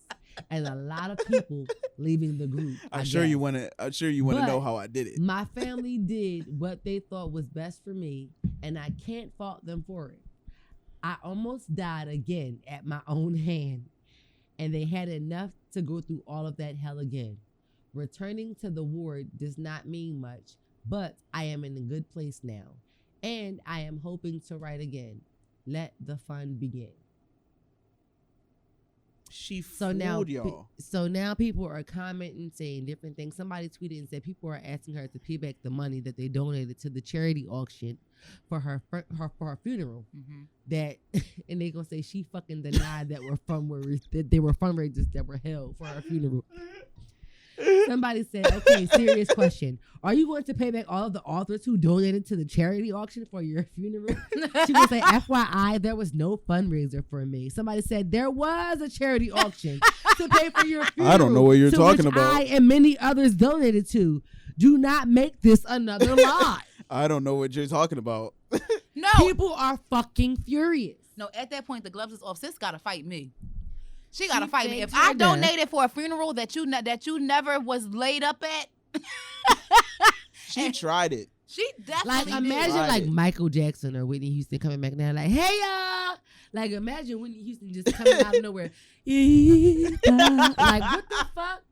and a lot of people leaving the group. I'm sure you want to know how I did it. My family did what they thought was best for me, and I can't fault them for it. I almost died again at my own hand, and they had enough to go through all of that hell again. Returning to the ward does not mean much, but I am in a good place now, and I am hoping to write again. Let the fun begin." She So now people are commenting, saying different things. Somebody tweeted and said people are asking her to pay back the money that they donated to the charity auction for her funeral. Mm-hmm. That and they gonna say she fucking denied that they were fundraisers that were held for her funeral. Somebody said, "Okay, serious question. Are you going to pay back all of the authors who donated to the charity auction for your funeral?" She would say, "FYI, there was no fundraiser for me." Somebody said, "There was a charity auction to pay for your funeral. I don't know what you're talking which about. I and many others donated to. Do not make this another lie." I don't know what you're talking about. No. People are fucking furious. No, at that point, the gloves is off. Sis got to fight me. She got to fight me. If faked I her death. donated for a funeral that you never was laid up at, She tried it. she Like definitely imagine Tried like it. Michael Jackson or Whitney Houston coming back now like, "Hey y'all." Like imagine Whitney Houston just coming out of nowhere. Like what the fuck?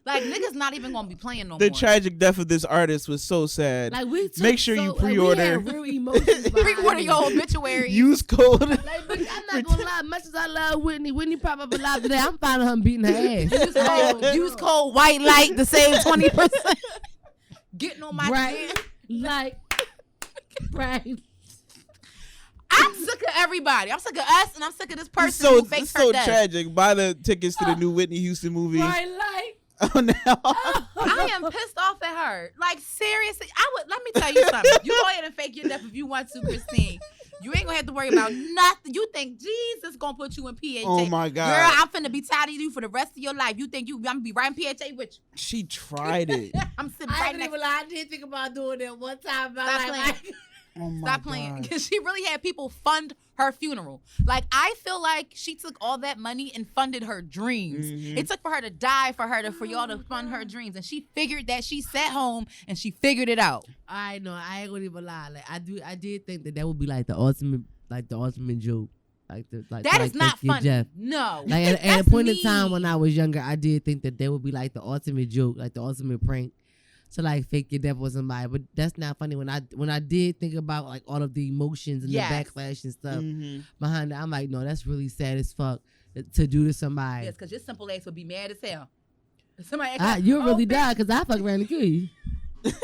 Like niggas not even gonna be playing no The more. tragic death of this artist was so sad. Like we took Make sure you pre-order. Like, we had real emotions behind Pre-order it. your obituary. Use code. Like, but I'm not gonna lie. Much as I love Whitney probably alive today. I'm finding her beating her ass. Use code white light to save 20%. Getting on my Right. skin. Like, right. I'm sick of everybody. I'm sick of us, and I'm sick of this person So who faked it's her so death. tragic. Buy the tickets to the new Whitney Houston movie. Right, like. Oh, now. I am pissed off at her. Like seriously, let me tell you something. You go ahead and fake your death if you want to, Christine. You ain't gonna have to worry about nothing. You think Jesus gonna put you in PHA? Oh my God. Girl, I'm finna be tired of you for the rest of your life. You think I'm gonna be writing PHA with you? She tried it. I'm sitting I right ain't next. even lie. I did think about doing that one time. But Stop like, playing. Oh my Stop playing. God. Because she really had people fund her funeral. Like, I feel like she took all that money and funded her dreams. Mhm. It took for her to die for y'all to fund her dreams. And she figured that. She sat home and she figured it out. I know. I ain't gonna even lie. Like I did think that would be like the ultimate joke. That is not funny. Jeff. No. Like at a That's point in mean. time when I was younger, I did think that would be like the ultimate joke, like the ultimate prank. So like fake your death with somebody, but that's not funny. When I did think about like all of the emotions and Yes. the backlash and stuff Mhm. behind it, I'm like, no, that's really sad as fuck to do to somebody. Yes, because your simple ass would be mad as hell. If somebody asked You'll oh, really bitch, die because I fuck around and kill you.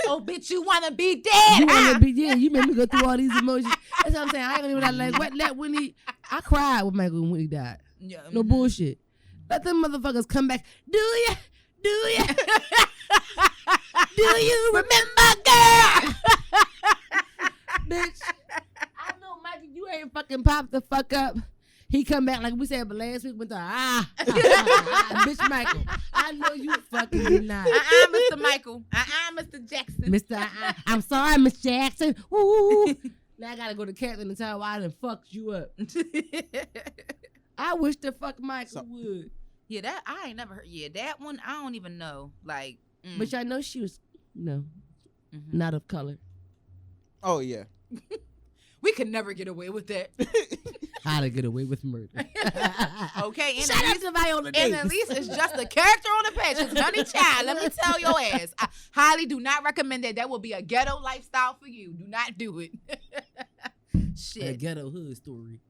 Oh, bitch, you want to be dead. You huh? wanna be, yeah, you made me go through all these emotions. That's what I'm saying. I ain't gonna even like let Whitney. I cried with Michael when he died. Yeah, No mhm. bullshit. Let them motherfuckers come back. Do ya? Do ya? Do you remember, girl? Bitch, I know, Michael, you ain't fucking popped the fuck up. He come back like we said, but last week went to bitch Michael. I know you fucking did not. Mr. Michael. Mr. Jackson. Mr. I'm sorry, Miss Jackson. Ooh. Now I gotta go to Catherine and tell her why I done fucked you up. I wish the fuck Michael would. Yeah, that I ain't never heard. Yeah, that one I don't even know. Like, but y'all know she was, not of color. Oh yeah. We could never get away with that. How to get away with murder. Okay, and shout out to Viola Davis. And at least it's just a character on the page. It's Honey Child. Let me tell your ass. I highly do not recommend that. That will be a ghetto lifestyle for you. Do not do it. Shit. A ghetto hood story.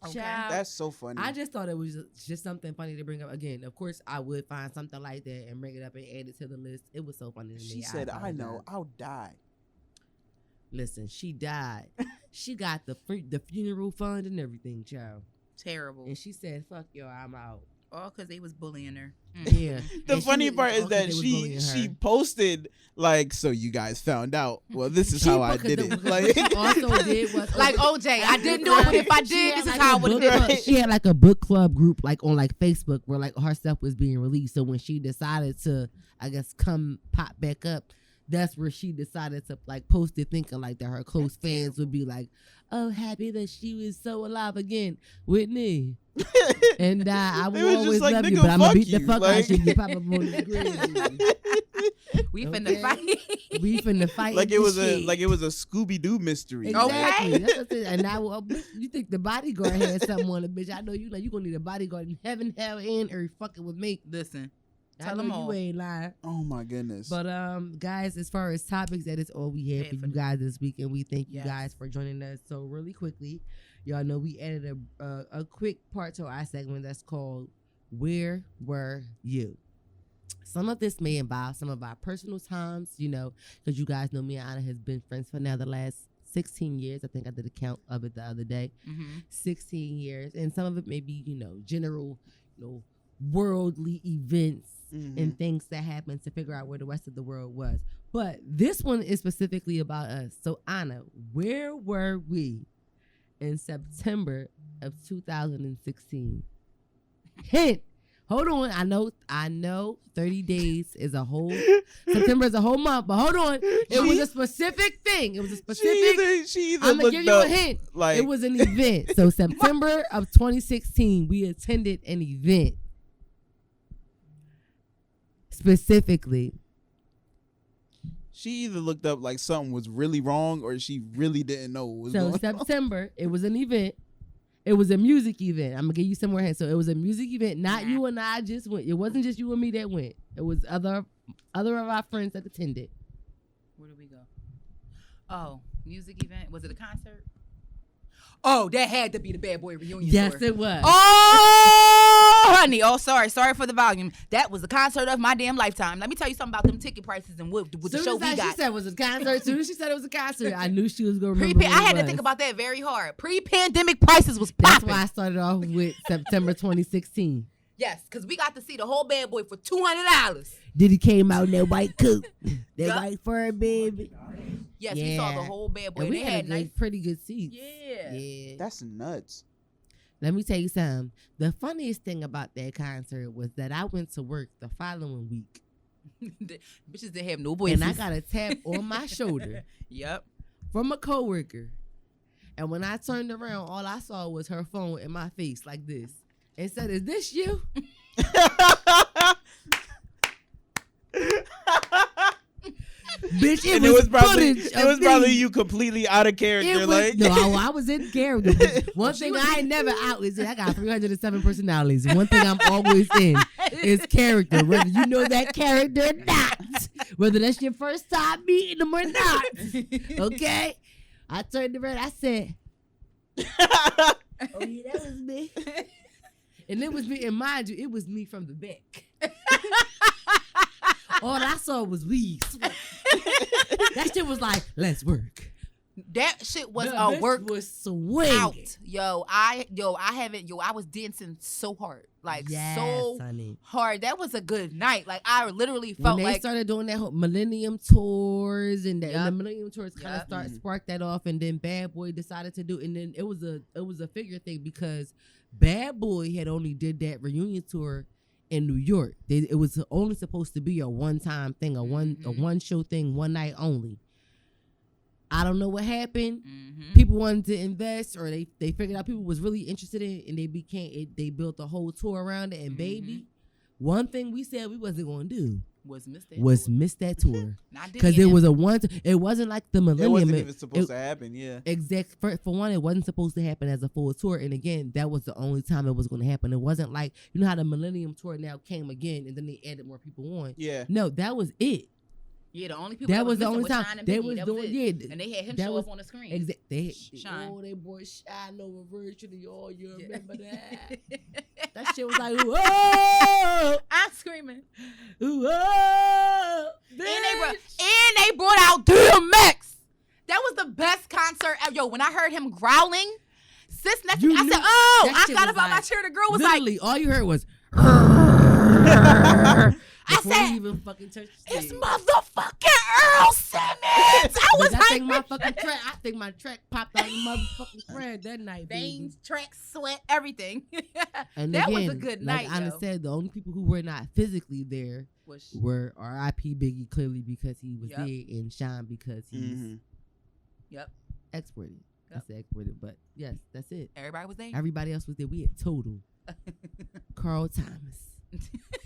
Okay. Child, That's so funny. I just thought it was just something funny to bring up. Again, of course, I would find something like that and bring it up and add it to the list. It was so funny to me. She said, I know, I'll die. Listen, she died. She got the funeral fund and everything, child. Terrible. And she said, fuck yo, I'm out. All because they was bullying her. Yeah. The funny part is that she posted like, so you guys found out. Well, this is how I did it. Like also did was like OJ. I didn't do it, but if I did, this is how I would have did it. She had like a book club group like on like Facebook where like her stuff was being released. So when she decided to, I guess, come pop back up, that's where she decided to like post it, thinking like that her close fans would be like, "Oh, happy that she was so alive again, Whitney." And I will always like, love you, but I'm gonna beat the fuck like... out you. Pop up on the grave. We finna fight. We finna fight. Like it was a Scooby Doo mystery. Exactly. Okay. That's what and I will. You think the bodyguard had something on the bitch? I know you gonna need a bodyguard in heaven, hell, and earth fucking with me. Listen. Tell them all. You ain't lying. Oh my goodness. But guys, as far as topics, that is all we have for you guys this week, and we thank you guys for joining us. So really quickly, y'all know we added a quick part to our segment that's called "Where Were You?" Some of this may involve some of our personal times, because you guys know me and Anna has been friends for now the last 16 years. I think I did a count of it the other day. 16 years, and some of it may be general, worldly events. And things that happened to figure out where the rest of the world was. But this one is specifically about us. So, Anna, where were we in September of 2016? Hint. Hold on. I know 30 days is a whole, September is a whole month, but hold on. It was a specific thing. It was a specific, she either I'm going to give you a hint. Like, it was an event. So, September of 2016, we attended an event. Specifically, she either looked up like something was really wrong or she really didn't know what was going on. So September, it was an event. It was a music event. I'm gonna give you some more hints. So it was a music event. Not you and I just went. It wasn't just you and me that went. It was other of our friends that attended. Where did we go? Oh, music event. Was it a concert? Oh, that had to be the Bad Boy reunion. Yes, tour. It was. Oh, honey. Oh, sorry for the volume. That was the concert of my damn lifetime. Let me tell you something about them ticket prices and what the show we got. She said it was a concert. As soon as she said it was a concert, I knew she was going to remember. I had to think about that very hard. Pre-pandemic prices was popping. That's why I started off with September 2016. Yes, because we got to see the whole Bad Boy for $200. Diddy came out in that white coupe, that white fur baby. Yes, we saw the whole Bad Boy. And we had pretty good seats. Yeah. That's nuts. Let me tell you something. The funniest thing about that concert was that I went to work the following week. Bitches didn't have no voices. And I got a tap on my shoulder. Yep. From a coworker. And when I turned around, all I saw was her phone in my face like this. And said, "Is this you?" Bitch, it was probably you completely out of character. I was in character. One thing I ain't never out is I got 307 personalities. One thing I'm always in is character, whether you know that character or not, whether that's your first time meeting them or not. Okay, I turned around. I said, "Oh yeah, that was me." And it was me, and mind you, it was me from the back. All I saw was weeds. That shit was like, let's work. That shit was a work was swing out. I was dancing so hard. Hard. That was a good night. Like I literally felt when they started doing that whole Millennium Tours and the Millennium Tours kind of sparked that off, and then Bad Boy decided to do, and then it was a figure thing because Bad Boy had only did that reunion tour in New York. It was only supposed to be a one-time thing, a one show thing, one night only. I don't know what happened. Mm-hmm. People wanted to invest, or they figured out people was really interested in it, and they built a whole tour around it. And baby, one thing we said we wasn't gonna do was miss that tour. Because it was it wasn't like the Millennium. It wasn't even supposed to happen. Yeah. Exactly. For one, it wasn't supposed to happen as a full tour, and again, that was the only time it was going to happen. It wasn't like, you know how the Millennium Tour now came again, and then they added more people on. Yeah. No, that was it. Yeah, the only people that was the only time they was doing. And they had him show up on the screen. Shine. Oh, they brought Shine over virtually. Oh, you remember that? That shit was like, whoa! I'm screaming. Whoa! And they brought out DMX. That was the best concert ever. Yo, when I heard him growling, sis next to me, I said, oh, I got up out my chair. The girl was literally, all you heard was, I said, even fucking touch it's motherfucking Earl Simmons. I think my track popped out of the motherfucking crowd that night. Veins, tracks, sweat, everything. And that again, was a good like night. Anna said, the only people who were not physically there were R.I.P. Biggie, clearly because he was there, and Shine because he's exported. I said exported, but yes, that's it. Everybody was there. Everybody else was there. We had total. Carl Thomas,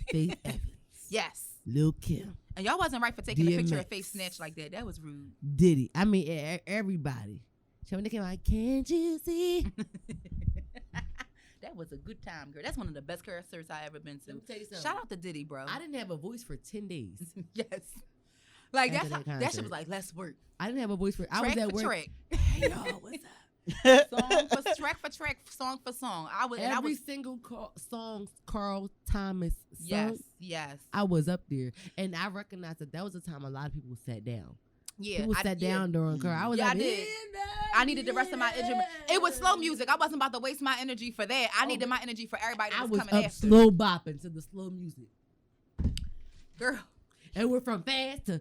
Faith Evans. Yes. Lil' Kim. And y'all wasn't right for taking a picture of Face Snatch like that. That was rude. Diddy. I mean, everybody. So when they came out, can't you see? That was a good time, girl. That's one of the best concerts I ever been to. Let me tell you something. Shout out to Diddy, bro. I didn't have a voice for 10 days. Yes. Like, that shit was like, let's work. I didn't have a voice for... I track was at for work. track. Hey, y'all, what's up? Track for track, song for song. Every single song Carl Thomas sung, yes. I was up there, and I recognized that was the time a lot of people sat down. Yeah, people sat down during Carl. I was like, I did. I needed the rest of my energy. It was slow music. I wasn't about to waste my energy for that. I needed my energy for everybody that was coming after. Slow bopping to the slow music, girl. And we're from fast to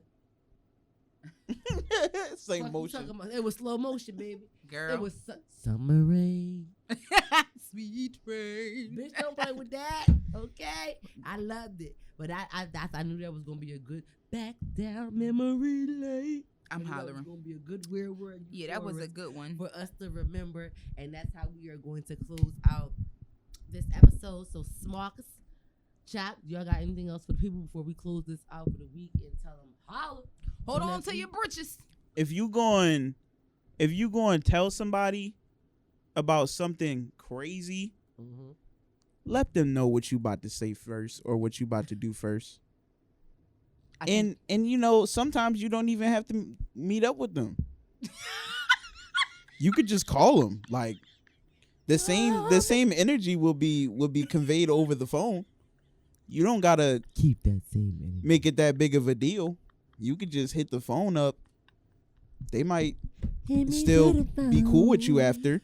same motion. It was slow motion, baby. Girl. It was summer rain. Sweet rain. Bitch, don't play with that. Okay? I loved it. But I knew that was going to be a good back down memory lane. I'm hollering. That was going to be a good weird word. Yeah, that was a good one. For us to remember. And that's how we are going to close out this episode. So, Smarcus, Chop, y'all got anything else for the people before we close this out for the week and tell them holla? Hold on to your britches. If you going to tell somebody about something crazy, let them know what you about to say first or what you about to do first. And you know, sometimes you don't even have to meet up with them. You could just call them. Like the same energy will be conveyed over the phone. You don't gotta keep that same energy. Make it that big of a deal. You could just hit the phone up. They might still be cool with you after.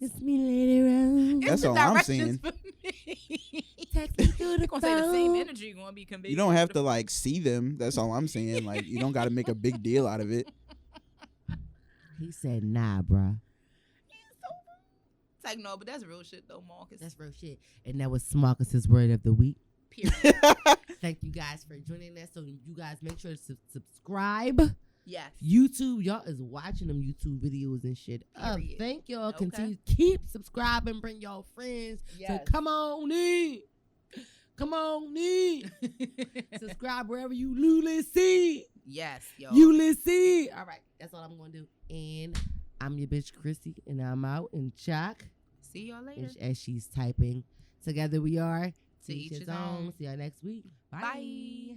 It's me later on. That's all I'm saying. Text me through the phone. Say the same energy gonna be conveyed. You don't have to like see them. That's all I'm saying. Like you don't got to make a big deal out of it. He said, "Nah, bruh." It's like, no, but that's real shit though, Marcus. That's real shit. And that was Smarcus's word of the week. Period. Thank you guys for joining us. So you guys make sure to subscribe. Yes. YouTube, y'all is watching them YouTube videos and shit. Thank y'all. Okay. Continue keep subscribing. Bring y'all friends. Yes. So come on in. Come on in. Subscribe wherever you see. Yes, yo. You see. All right. That's all I'm going to do. And I'm your bitch, Chrissy, and I'm out in Chalk. See y'all later. As she's typing. Together we are. To each his own. See y'all next week. Bye. Bye.